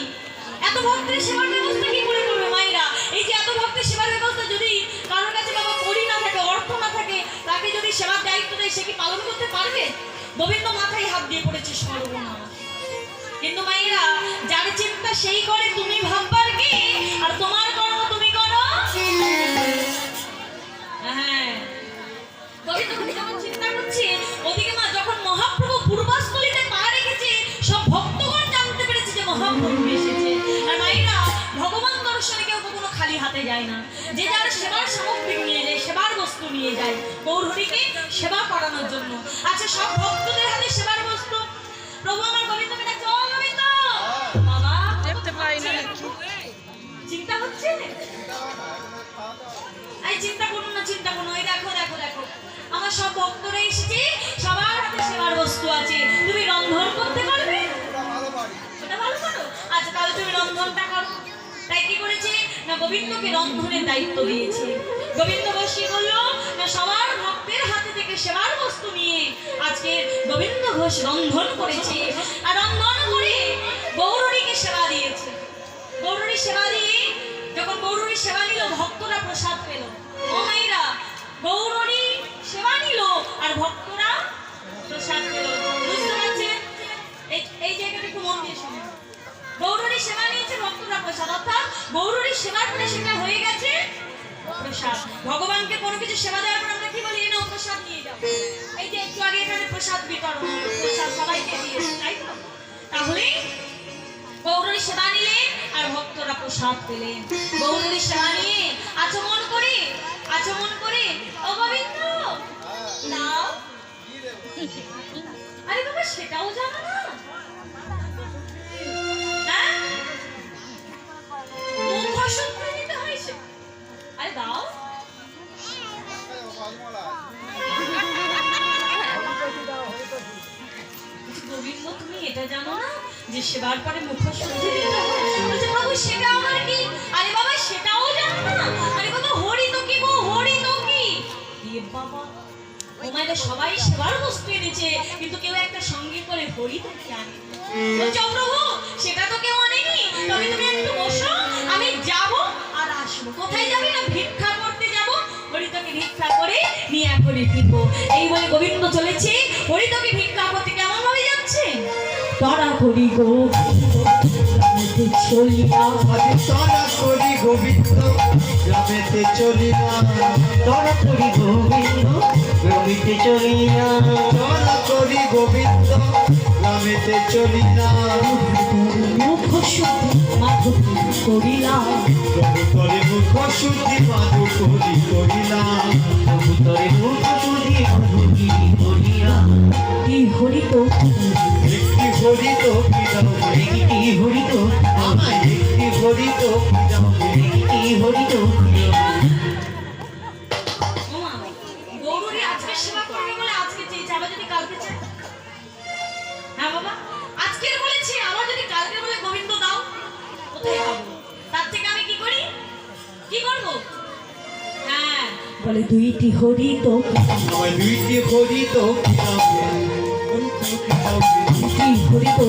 এত ভক্তের সেবার ব্যবস্থা কি করে করবে মায়েরা? এই যে এত ভক্তের সেবার ব্যবস্থা যদি কারোর কাছে বাবা করি না থাকে, অর্থ না থাকে, তাকে যদি সেবার দায়িত্ব দেয়, সে কি পালন করতে পারবে? গোবিন্দ মাথায় হাত দিয়ে পড়েছে সর্বনাশ। কিন্তু মায়েরা, যার চিন্তা সেই করে, তুমি ভাববার কি, আর তোমার কর্ম তুমি করো। হ্যাঁ, গোবিন্দ যখন চিন্তা করছে, ওদিকে মা যখন মহাপ্রভু পূর্বস্থলীতে পা রেখেছে, সব ভক্তগণ জানতে পেরেছে যে মহাপ্রভু এসেছে। আর মায়েরা, ভগবান দর্শনে কেউ কখনো খালি হাতে যায় না। যে যার সেবার সামগ্রী নিয়ে যায়, সেবার বস্তু নিয়ে যায় গৌরহরিকে সেবা করানোর জন্য। আচ্ছা, সব ভক্তদের হাতে সেবার বস্তু। প্রভু আমার গোবিন্দকে ডাকছে, ও গোবিন্দ বাবা, দেখতে পাই না, চিন্তা হচ্ছে? এই চিন্তা করুন না, চিন্তা করুন। এই দেখো দেখো দেখো, আমার সব ভক্তরা এসেছে, সবার হাতে সেবার বস্তু আছে। তুমি রন্ধন করতে পারবে? ওটা ভালো পারো? আচ্ছা, তাহলে তুমি রন্ধনটা করো। তাই কি করেছে না, গোবিন্দকে রন্ধনের দায়িত্ব দিয়েছে। গোবিন্দ বসি করলো না, সবার ভক্তের হাতে থেকে সেবার বস্তু নিয়ে আজকে গোবিন্দ ঘোষ রন্ধন করেছে। আর রন্ধন করে গৌরহরিকে সেবা দিয়েছে। গৌরহরি সেবা দিয়ে যখন গৌরহরি সেবা নিল, ভক্তরা প্রসাদ পেল। ও মাইরা, গৌরহরি সেবা নিল আর ভক্তরা প্রসাদ পেল। বুঝতে পারছেন? এই জায়গাটা একটু মন দিয়ে শোনেন। গৌরহরি সেবা নিয়েছে, ভক্তরা প্রসাদ, অর্থাৎ গৌরহরি সেবার পরে সেটা হয়ে গেছে প্রসাদ। ভগবানকে কোনো কিছু সেবা দেওয়ার পর আমরা কি বলি, না প্রসাদ নিয়ে যাও। এই যে একটু আগে এখানে প্রসাদ বিতরণ, প্রসাদ সবাইকে দিয়েছে, তাই তো? তাহলে গৌরহরি সেবা নিলেন আর ভক্তরা প্রসাদ পেলেন। গৌরহরি সেবা নিয়ে আচমন করে, আচমন করে, ও গোবিন্দ নাও। আরে বাবা, সেটাও জানো না? হ্যাঁ, মুখ শুদ্ধ নিতে হয় সে। আরে দাও। গোবিন্দ, তুমি এটা জানো না যে সেবার পরে মুখ শুদ্ধ দিতে হয়? বলছে, বাবু সেটা আমার কি? আরে বাবা, সেটাও জানো না? আরে বাবা, হরি তো কি গো, হরি তো কি? এ বাবা, ও মায়েরা সবাই সেবার বস্তু এনেছে, কিন্তু কেউ একটা সঙ্গে করে হরি তোকে আনে। বলছে ও প্রভু, সেটা তো কেউ আনেনি, তবে তুমি একটু বসো, আমি যাব আর আসবো। কোথায় যাবে না? ভিক্ষা করতে যাব, হরিতকে ভিক্ষা করে নিয়ে এখনই ফিরবো। এই বলে গোবিন্দ চলেছে, হরিতকে ভিক্ষা করতে কেমন ভাবে যাচ্ছে? তারা করি গো চলি না, তারা করি গোবিন্দ গ্রামেতে চলি না, তারা করি গোবিন্দ গ্রামেতে চলি না, তারা করি গোবিন্দ গ্রামেতে চলি না, মুখ শুদ্ধি মাধুরী করিলাম, করে মুখ শুদ্ধি মাধুরী করিলাম, কবুতরে মুখ শুদ্ধি মাধুরী করিয়া, কি হরিত একটি হরিত একটি হরিত আমায় একটি হরিত একটি হরিত ওমা, গৌরী আজকে সেবা করবে বলে আজকে চেয়েছে, আবার যদি কালকে চায়? হ্যাঁ বাবা, আজকের বলেছি, আবার যদি কালকে বলে গোবিন্দ দাও, কোথায় পাবো? তার থেকে আমি কি করি, কি করব? হ্যাঁ বলে দুইটি হরিত, আমায় দুইটি হরিত দুইটি হরিত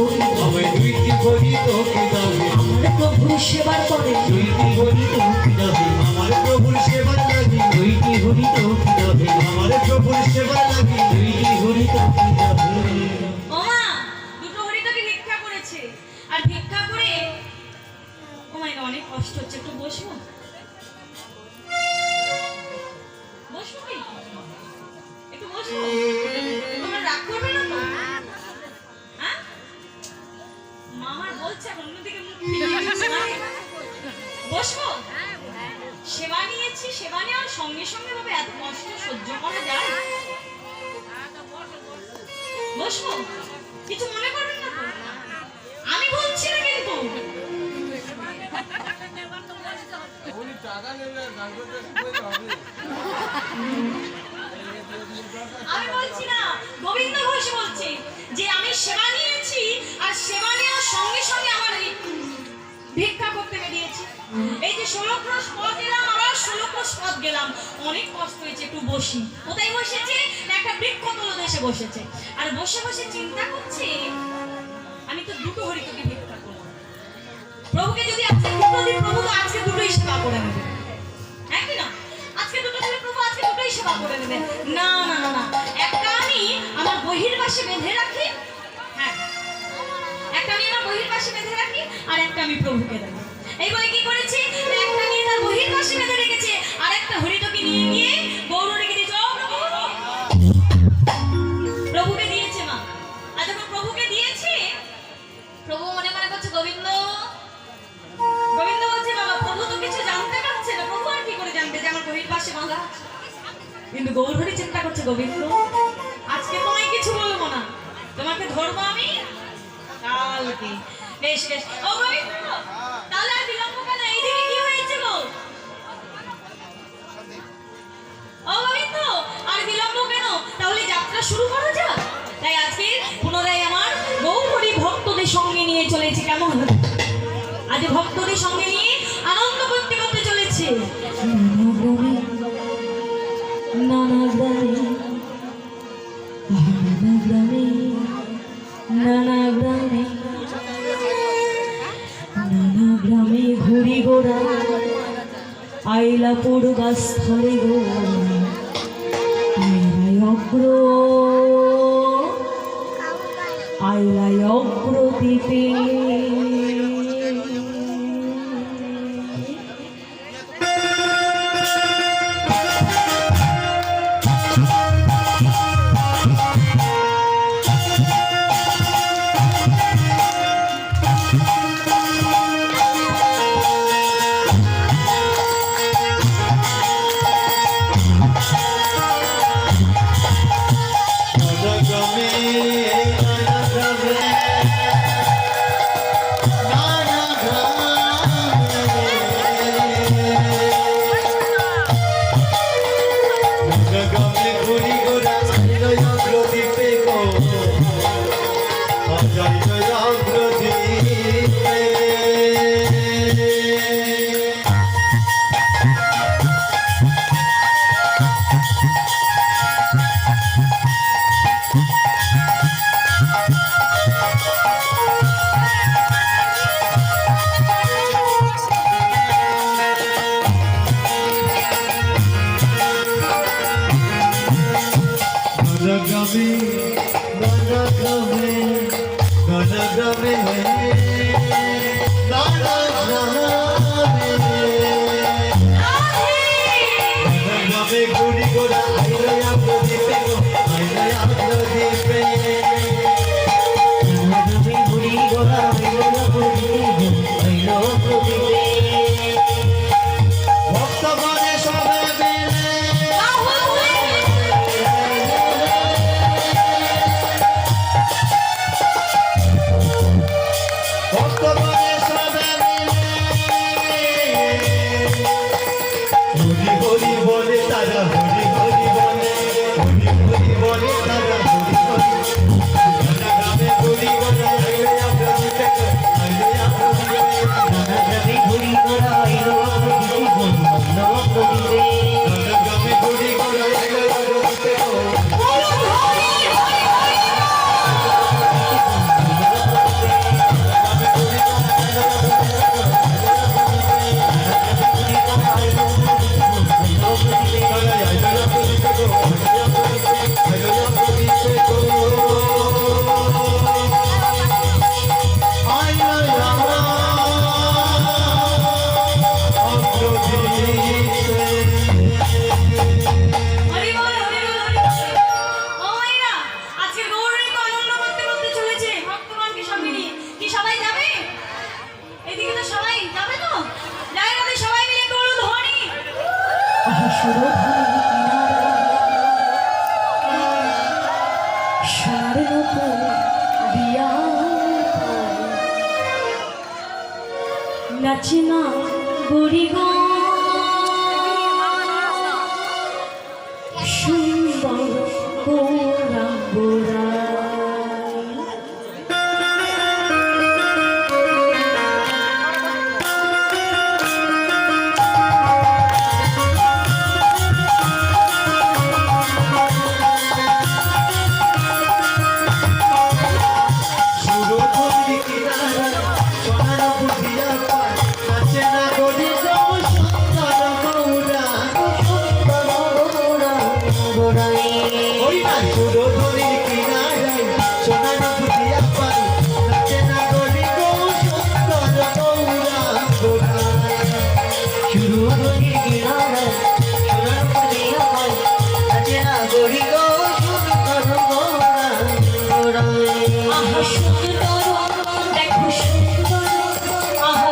আমায় দুইটি হরিত কিনাবে, আমার প্রভু সেবার করে, দুইটি হরিত যাবে, আমার প্রভুর সেবা লাগি, দুইটি হরিত যাবে, আমার প্রভুর সেবা লাগি, দুইটি হরিত যাবে। ওমা দুটো হরিতকে ভিক্ষা করেছে, আর ভিক্ষা করে ওমা এটা অনেক কষ্ট হচ্ছে, একটু বসবো? বসবো কি? একটু বসবো? তোমরা রাগ করবে না তো? হ্যাঁ? মামার বলছে এখন অন্যদিকে মুখ ফিরিয়ে দিচ্ছে, মানে? বসবো? সেবা নিয়েছি, সেবা নেওয়ার সঙ্গে সঙ্গে ভাবে এত কষ্ট সহ্য করা যায়? বসবো? কিছু মনে করবেন না তো? আমি বলছি না কিন্তু। আমি বলছি না, গোবিন্দ ঘোষ বলছে যে আমি সেবা নিয়েছি, আর সেবা নেওয়ার সঙ্গে সঙ্গে আমার এই ভিক্ষা করতে বেরিয়েছি। এই যে 16 ক্রোশ পথ এলাম, আবার 16 ক্রোশ পথ গেলাম, অনেক কষ্ট হয়েছে, একটু বসি। কোথায় বসেছে? না একটা বৃক্ষ তলদেশে বসেছে, আর বসে বসে চিন্তা করছে আমি তো দুটো হরিতকে ভিক্ষা করলাম, প্রভুকে যদি আজকে দুটো দিই, প্রভু তো আজকে দুটোই সেবা করে নেবে, হ্যাঁ কি না? আজকে দুটো দিলে প্রভু আজকে দুটোই সেবা করে নেবে। না না না না, একটা আমি আমার বহির্বাসে বেঁধে রাখি, হ্যাঁ একটা আমি আমার বহির্বাসে বেঁধে রাখি, আর একটা আমি প্রভুকে দেব। এই বলে কি করেছে? একটা নিয়ে তার বহির্বাসে বেঁধে রেখেছে, আর একটা হরিতকে নিয়ে গিয়ে গৌরীকে দিয়েছে। ও প্রভু, প্রভুকে দিয়েছে মা। আর যখন প্রভুকে দিয়েছে, প্রভু মনে মনে করছে গোবিন্দ, গোবিন্দ বলছে বাবা প্রভু তো কিছু জানতে পারছে না, প্রভু আর কি করে জানবে যে আমার বহির্বাসে বাঁধা আছে? কিন্তু গৌরহরি চিন্তা করছে গোবিন্দ আজকে তোমায় কিছু বলবো না, তোমাকে ধরবো আমি কালকে। বেশ বেশ। ও গোবিন্দ, তাহলে আর বিলম্ব কেন? এইদিকে কি হয়েছে গো? ও গোবিন্দ, আর বিলম্ব কেন? তাহলে যাত্রা শুরু করা যাক। তাই আজকে পুনরায় আমার গৌরহরি ভক্তদের সঙ্গে নিয়ে চলেছে। কেমন হবে? আজ ভক্তদের সঙ্গে নিয়ে আনন্দ করতে করতে চলেছে। নানা গ্রামে নানা গ্রামে নানা গ্রামে নানা গ্রামে ঘুরি গোড়া আইলা পূর্বাস্থলে গো আইলাই অগ্র আইলাই অগ্রদ্বীপে গ্রামে ঘুরি ঘোরা আইলো প্রদীপে গো আইলো প্রদীপে তুমি ঘুরি গোড়া হইল না প্রদীপে হইল প্রদীপে ভক্তগণে সবে মিলে ভক্তগণে সবে মিলে হরি হরি বলে তারা হরি হরি বলে হরি হরি বলে তারা হরি হরি গ্রামে ঘুরি ঘোরা আইলো প্রদীপে গো আইলো প্রদীপে তুমি ঘুরি গোড়া হইল প্রদীপে হইল প্রদীপে গ্রামে ঘুরি ঘোরা আইলো প্রদীপে গো হরি বল, হরি বল, হরি বল। ও মায়েরা, আজকে গৌরী তো আনন্দ করতে করতে চলেছে ভক্তগণকে সঙ্গে নিয়ে। কি সবাই যাবে? এদিকে তো সবাই যাবে তো? যাই না, সবাই মিলে গৌর ধ্বনি। নাচনা গরি গো সুন্দর গোরা গোরা সুরধুরি কিনারা সোনার বুঝিয়া পায় নাচে না গরি যাও সুন্দর গৌরা ওই না সুরধুরি কিনারায় সোনার বুঝিয়া পায় নাচে না গরি গো সুন্দর গৌরা গৌরা শুরু হলি কিনারা সোনার পুরিয়া হয় আছে না গড়ি গো সুন্দর গোড়া গোড়া আহা সুন্দর দেখো সুন্দর আহা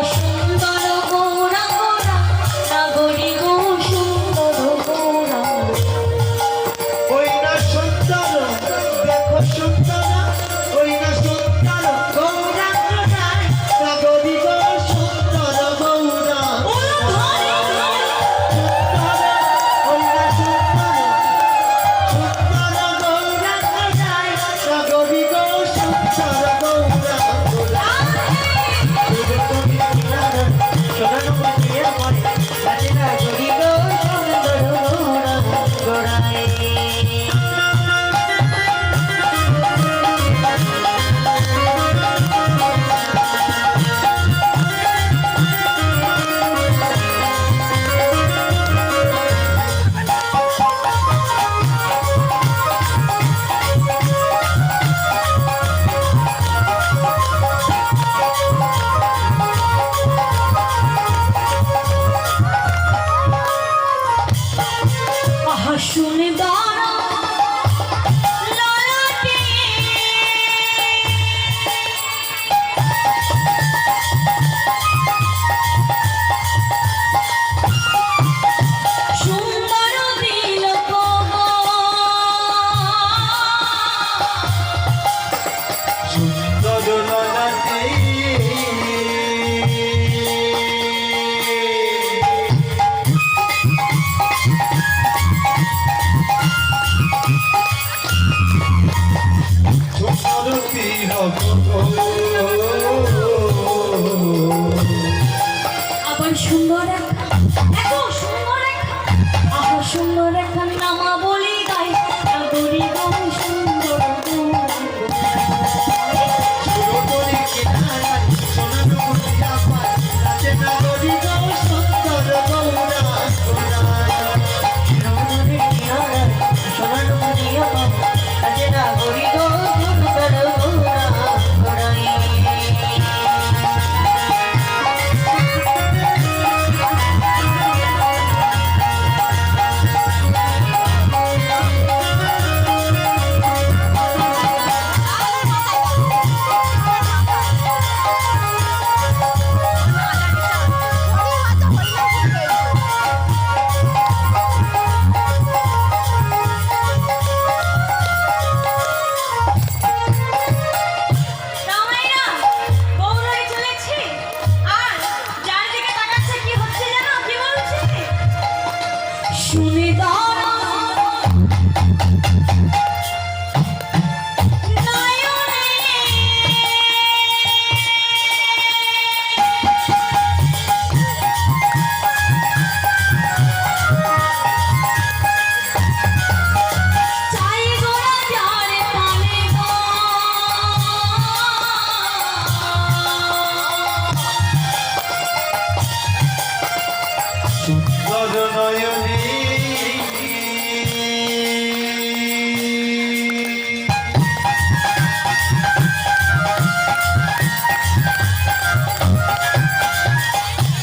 সুন্দর নয়নে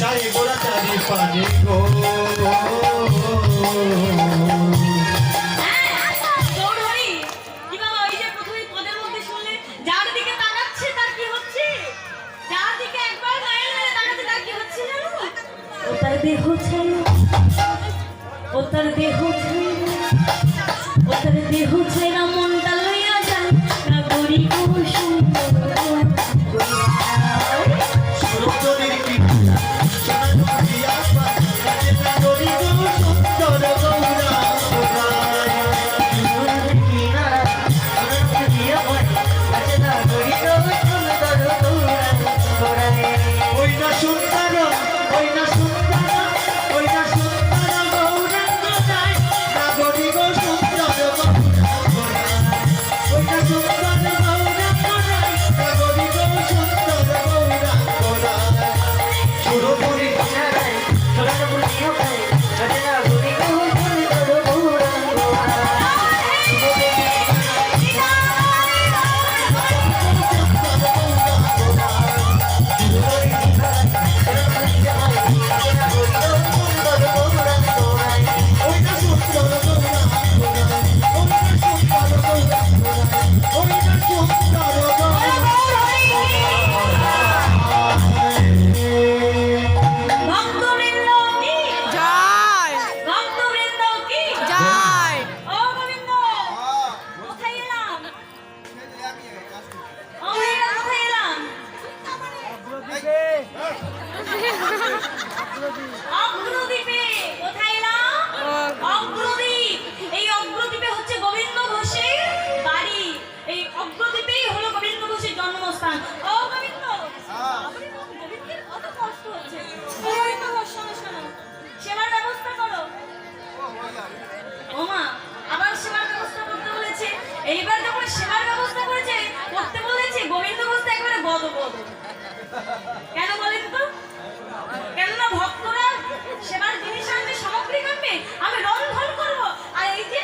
চাই গোড়া চারি পানে গো গৌরহরি, কি বাবা, ওই যে প্রথমে পদের মধ্যে শুনলে, যার দিকে তাকাচ্ছে তার কি হচ্ছে? যার দিকে একবার নয়ন মেলে তাকাচ্ছে তার কি হচ্ছে জানো? ও তার দেহ ছায়া, ও তার দেহ ছায়া, ও তার দেহ ছায়া মনটা লইয়া যায় না গরি গো সুন্দর সুরতনের কীর্তনা সোনা নদিয়া পানে নদী গো সুন্দর গৌরা ওই না সুন্দর ওই না সুন্দর ওই না সুন্দর গৌরাঙ্গ যায় না গরি গো সুন্দর গৌরা ওই না সুন্দর গৌরাঙ্গ যায় না গরি গো সুন্দর গৌরা সুরপুরি ওই না সুন্দর গৌরা ওই না সুন্দর গৌরা ওই না সুন্দর গৌরা ভক্তবৃন্দ কি জয় ভক্তবৃন্দ কি জয় ও গোবিন্দ, কোথায় এলাম? ও ভাইরা, কোথায় এলাম? অগ্রদ্বীপে। কোথায় এলাম? অগ্রদ্বীপ। এই অগ্রদ্বীপে হচ্ছে গোবিন্দ ঘোষের বাড়ি। এই অগ্রদ্বীপেই হলো গোবিন্দ ঘোষের জন্মস্থান। ও গোবিন্দ, গোবিন্দের কত কষ্ট হচ্ছে। ও গোবিন্দ ঘোষ, শোনো শোনো, সেবার ব্যবস্থা করো। ও মা, আবার সেবার ব্যবস্থা করতে বলেছে। এইবার যখন সেবার ব্যবস্থা করেছে, করতে বলেছে, গোবিন্দ ঘোষ তো একেবারে গদ গদ। কেন বলেন তো? কেননা ভক্তরা সেবার জিনিস আনবে, সামগ্রী আনবে, আমি রন্ধন করব, আর এই যে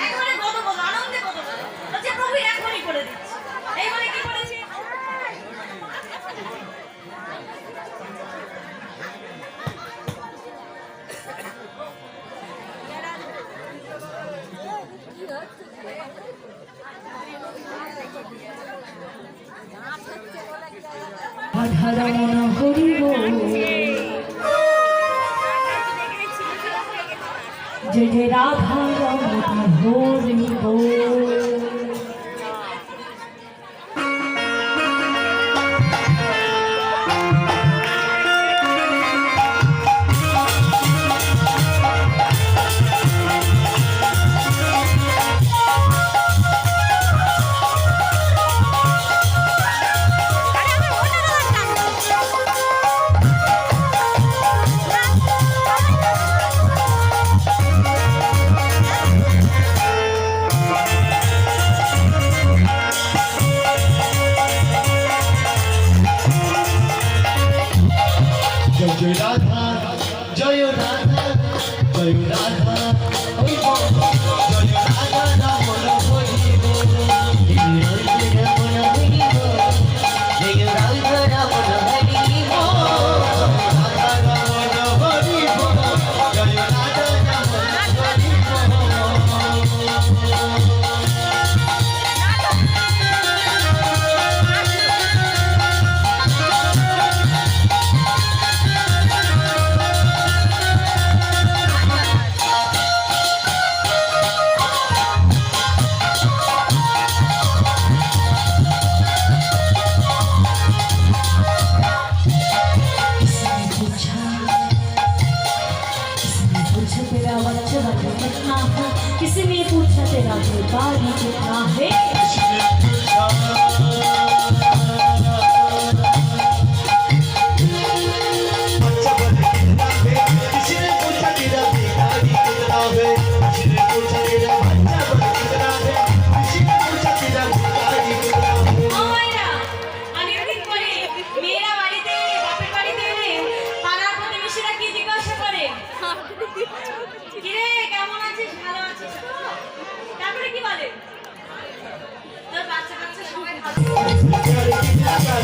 একেবারে গদ গদ, আনন্দে গদ গদ। বলছে প্রভু এখনই করে দিচ্ছি। এই বলে কি করেছে? আধার মন হরিব যে যে রাধা রমতা হরিব জয় রাধা জয় রাধা জয় রাধা ওই জয় রাধা নাম হরিব রাধা নাম হরিব জয় রাধা নাম হরিব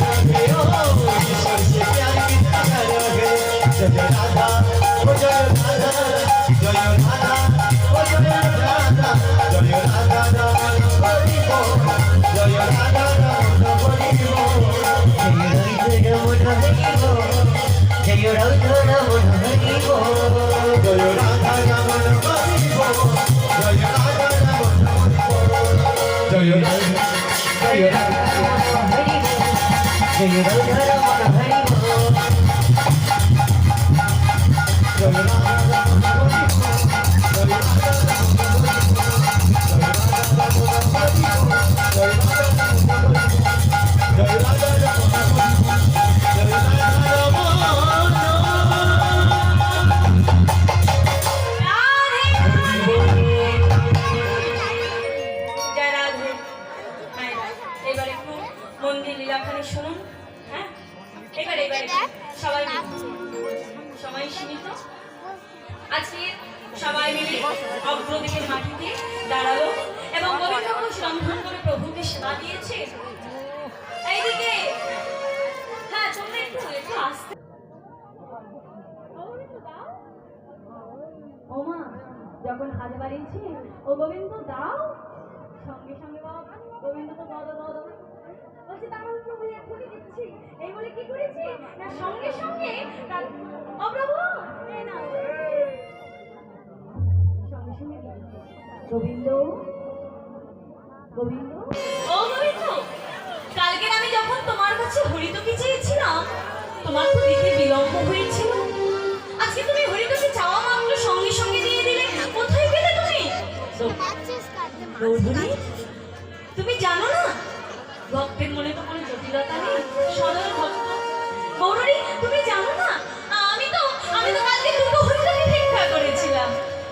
रखे ओ ईश्वर से प्यार कितना रखे जय राधा ओ जय राधा जय राधा ओ जय राधा जय राधा रमन हरि बोल जय राधा रमन हरि बोल जय राधा रमन हरि बोल जय राधा रमन हरि बोल जय राधा रमन हरि बोल जय राधा जय राधा रमन हरि बोल जय राधा रमन हरि बोल जय राधा रमन हरि জয় রাধে। মায়েরা, এবার একটু মন দিয়ে লীলাখানি শুনুন। হ্যাঁ, এবার সবাই সবাই সীমিত। আজকে সবাই মিলে অগ্রদিকের মাটিতে দাঁড়ালো এবং গোবিন্দ ঘোষ রন্ধন করে প্রভুকে সেবা দিয়েছে। এইদিকে হ্যাঁ, তোমরা একটু আসতে। ও মা, যখন হাত বাড়িয়েছি ও গোবিন্দ দাও, সঙ্গে সঙ্গে বাবা গোবিন্দ তো দাও দাও দাও বলছি, তাহলে প্রভু এক্ষুনি দিচ্ছি এই বলে কি করেছি না সঙ্গে সঙ্গে ও প্রভু এই নাও, সঙ্গে সঙ্গে গোবিন্দ গোবিন্দ ও গোবিন্দ, কালকে আমি যখন তোমার কাছে হরিতকি চেয়েছিলাম তোমার তো দিতে বিলম্ব হয়েছিল, আজকে তুমি হরিতকি চাওয়া মাত্র সঙ্গে সঙ্গে দিয়ে দিলে, কোথায় গেলে তুমি? গৌরী, তুমি জানো না ভক্তের মনে তো কোনো জটিলতা নেই, সদয় ভক্ত। গৌরী, তুমি জানো না আমি তো কালকে দুটো হরিতকি ভিক্ষা করেছিলাম,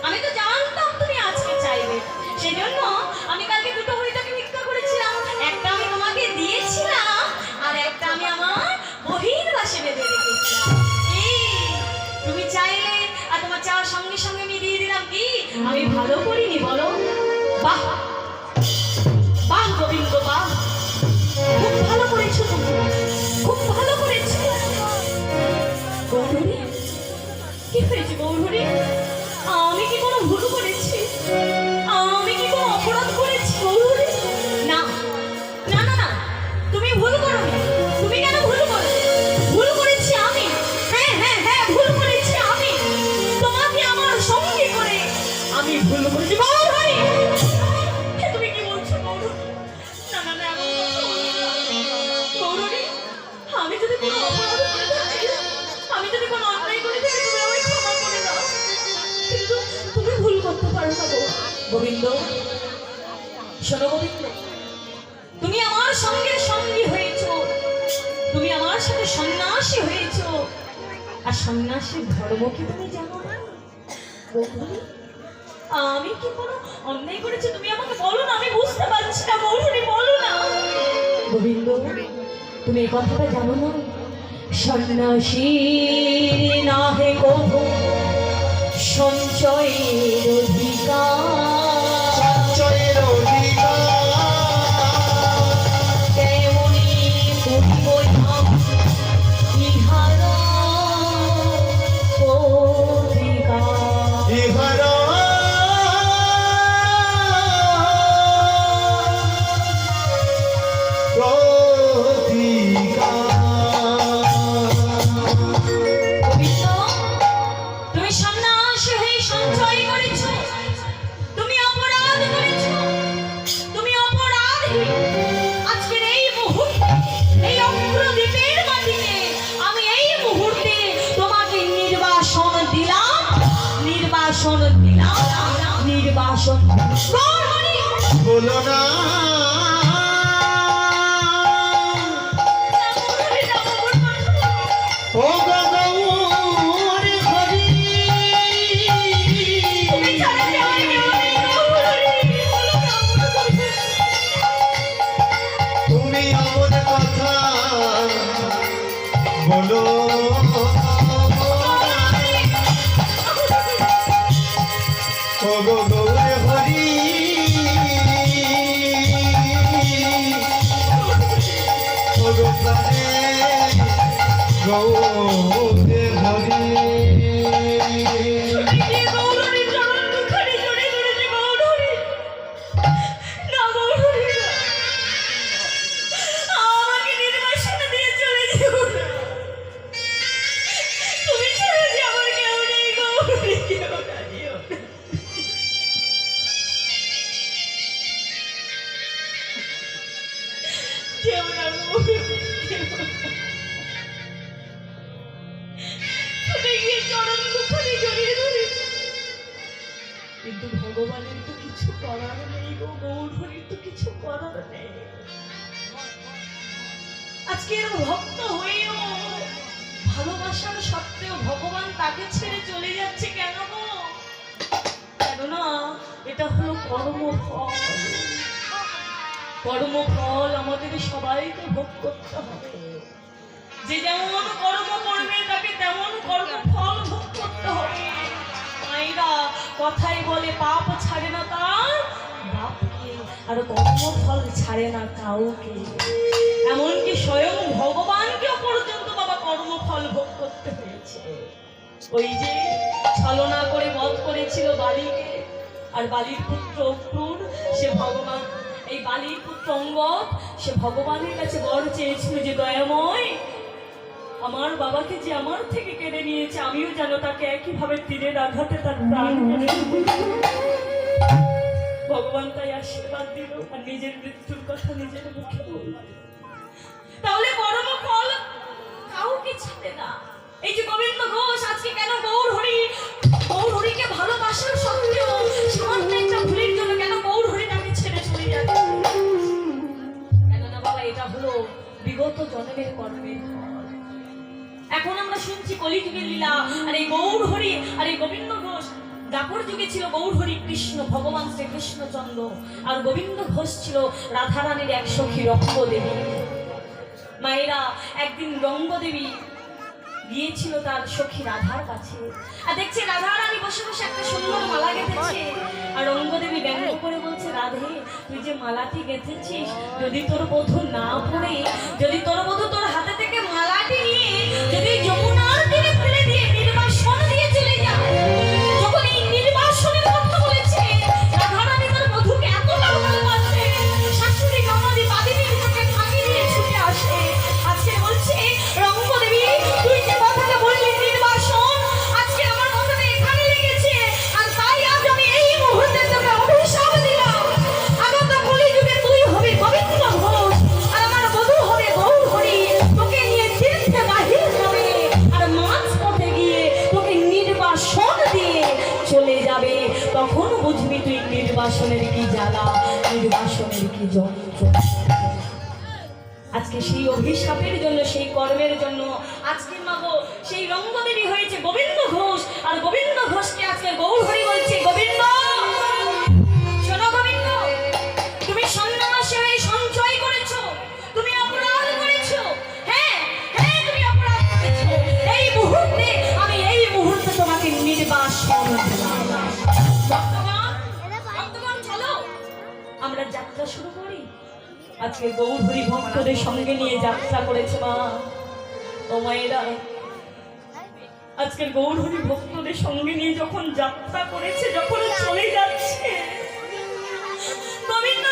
আমি তো জানতাম তুমি আজকে চাইবে, সেজন্য আমি কালকে দুটো হরিতকি ভিক্ষা করেছিলাম, একটা আমি তোমাকে দিয়েছিলাম আর একটা আমি আমার বহির বাসে বেঁধে রেখেছিলাম। তুমি চাইলে আর তোমার চাওয়ার সঙ্গে সঙ্গে আমি দিয়ে দিলাম, কি আমি ভালো করিনি বলো? বাহ বাহ গোবিন্দ বাহ, খুব ভালো করেছো তুমি, খুব ভালো করেছো। গৌরী, কি হয়েছে গৌরী? আমি কি কোনো ভুল করেছি? আমি কি কোনো অপরাধ করেছি গৌরী? না না না না, তুমি ভুল করোনি। তুমি কেন ভুল করো? ভুল করেছি আমি, হ্যাঁ হ্যাঁ হ্যাঁ ভুল করেছি আমি, তোমাকে আমার সঙ্গে করে আমি ভুল করেছি। বাবা ভাই, তুমি কি বলছো গৌরী? না না না গৌরী, আমি যদি কোনো অপরাধ করে থাকি, আমি যদি কোনো অন্যায় করে থাকি, তুমি আমায় ক্ষমা করে দাও, কিন্তু তুমি ভুল করতে পারো না গোবিন্দ। শোনো গোবিন্দ, তুমি আমার সঙ্গে সঙ্গী হয়েছো, তুমি আমার সাথে সন্ন্যাসী হয়েছো, আর সন্ন্যাসীর ধর্ম কি তুমি জানো না? গৌরী, আমি কি কোনো অন্যায় করেছি? তুমি আমাকে বলো না, আমি বুঝতে পারছি না গৌরী, বলো না। গোবিন্দ, তুমি এই কথাটা জানো না? সন্ন্যাসী না হে কভু সঞ্চয়ের অধিকার, সঞ্চয়ের অধিকার তেমনি করিবই আমি ইহার অধিকার। ইহার গোবিন্দ, তুমি সন্ন্যাসী হয়ে সঞ্চয় করেছ, তুমি অপরাধ করেছ, তুমি অপরাধী। আজকের এই মুহূর্তে এই অগ্রদ্বীপের মাটিতে আমি এই মুহূর্তে তোমাকে নির্বাসন দিলাম, নির্বাসন দিলাম, নির্বাসন। বলো না ও গৌর হরি, তুমি ছাড়া যে আমি কেউ নেই গৌরী, তুমি আমার কথা বলো ও গৌর হরি, ও গো প্রাণে গৌরে হরি এই গৌরহরির চরণ দুখানি জড়িয়ে ধরেছে গৌরহরি। না গৌরহরি না। আমাকে নির্বাসনে দিয়ে চলে যেও না। তুমি ছাড়া যে আমার কেউ নেই গৌরহরি, কেউ না, যেও না। যেও না গৌরহরি, যেও না। ছুটে গিয়ে চরণ দুখানি জড়িয়ে ধরেছে। কিন্তু ভগবানের তো কিছু করার নেই গো, গৌরহরির তো কিছু করার নেই। আজকে এর ভক্ত হয়েও ভালোবাসার সত্ত্বেও ভগবান তাকে ছেড়ে চলে যাচ্ছে কেন গো? কেননা এটা হলো কর্মফল। কর্মফল আমাদের সবাইকে ভোগ করতে হবে। যে যেমন কর্ম করবে তাকে তেমন কর্মফল ভোগ করতে হবে। মায়েরা কথাই বলে পাপ ছাড়ে না তার বাপকে, আর কর্মফল ছাড়ে না কাউকে। এমনকি স্বয়ং ভগবানকেও পর্যন্ত বাবা কর্মফল ভোগ করতে হয়েছে। ওই যে ছলনা করে বধ করেছিল বালীকে, আর বালীর পুত্র অক্রূর সে ভগবান, এই বালীর পুত্র অঙ্গদ সে ভগবানের কাছে বর চেয়েছিল যে দয়াময় আমার বাবাকে যে আমার থেকে কেড়ে নিয়েছে, আমিও যেন তাকে একইভাবে তীরের আঘাতে তার প্রাণ কেড়ে নেব। ভগবান তাই আশীর্বাদ দিল আর নিজের মৃত্যুর কথা নিজের মুখে বলল। তাহলে কর্মফল কাউকে ছাড়ে না। এই যে গোবিন্দ ঘোষ আজকে কেন গৌরহরিকে ভালোবাসার সত্ত্বেও সামান্য একটা ভুলের জন্য কেন গৌরহরি তাকে ছেড়ে চলে যাচ্ছে? কেননা বাবা এটা হলো বিগত জন্মের কর্মের ফল। এখন আমরা শুনছি কলিযুগের লীলা, আর এই গৌরহরি আর এই গোবিন্দ ঘোষ। দাপর যুগে ছিল গৌরহরি কৃষ্ণ ভগবান শ্রীকৃষ্ণচন্দ্র, আর গোবিন্দ ঘোষ ছিল রাধারানীর এক সখী রঙ্গদেবী। মায়েরা একদিন রঙ্গদেবী গিয়েছিল তার সখী রাধার কাছে, আর দেখছে রাধারানী বসে বসে একটা সুন্দর মালা গেঁথেছে। আর রঙ্গদেবী ব্যঙ্গ করে বলছে, রাধে তুই যে মালাটি গেঁথেছিস, যদি তোর বধূ না পড়ে, যদি তোর বধূ তোর হাতে থেকে মালাটি নিয়ে যদি যমুনার তীরে ফেলে দিয়ে নির্বাসন দিয়ে চলে যায়। যখন এই নির্বাসনের কথা বলেছে, রাধারানী তার বধূকে এতটা ভালোবাসে, শাশুড়ি ননদি বাদিনীর চোখে ফাঁকি দিয়ে ছুটে আসে। আজকে বলছে রঙ্গদেবী তুই যে কথাটা বললি নির্বাসন, আজকে আমার কথাটা এখানে লেগেছে, আর তাই আজ আমি এই মুহূর্তে তোকে অভিশাপ দিলাম। আগামী কলিযুগে তুই হবি গোবিন্দ ঘোষ, আর আমার বধূ হবে গৌরহরি। তোকে নিয়ে তীর্থে বাহির হবে, আর মাঝ পথে গিয়ে তোকে নির্বাসন দিয়ে চলে যাবে। তখন বুঝবি তুই নির্বাসনের কি জ্বালা, নির্বাসনের কি যন্ত্রণা। আজকে সেই অভিশাপের জন্য, সেই কর্মের জন্য আজকে মাগো সেই রঙ্গদেবী হয়েছে গোবিন্দ ঘোষ, আর গোবিন্দ ঘোষকে আজকে গৌরহরি বলছে, গোবিন্দ শোনো গোবিন্দ, তুমি সন্ন্যাসী হয়ে সঞ্চয় করেছো, তুমি অপরাধ করেছো। হ্যাঁ হ্যাঁ তুমি অপরাধ করেছো। এই মুহূর্তে আমি এই মুহূর্তে তোমাকে নির্বাসন দিলাম। ভক্তগণ চলো আমরা যাত্রা শুরু করি। আজকে গৌরহরি ভক্তদের সঙ্গে নিয়ে যাত্রা করেছে মা ও মায়েরা। আজকের গৌরহরি ভক্তদের সঙ্গে নিয়ে যখন যাত্রা করেছে, যখন চলে যাচ্ছে, গোবিন্দ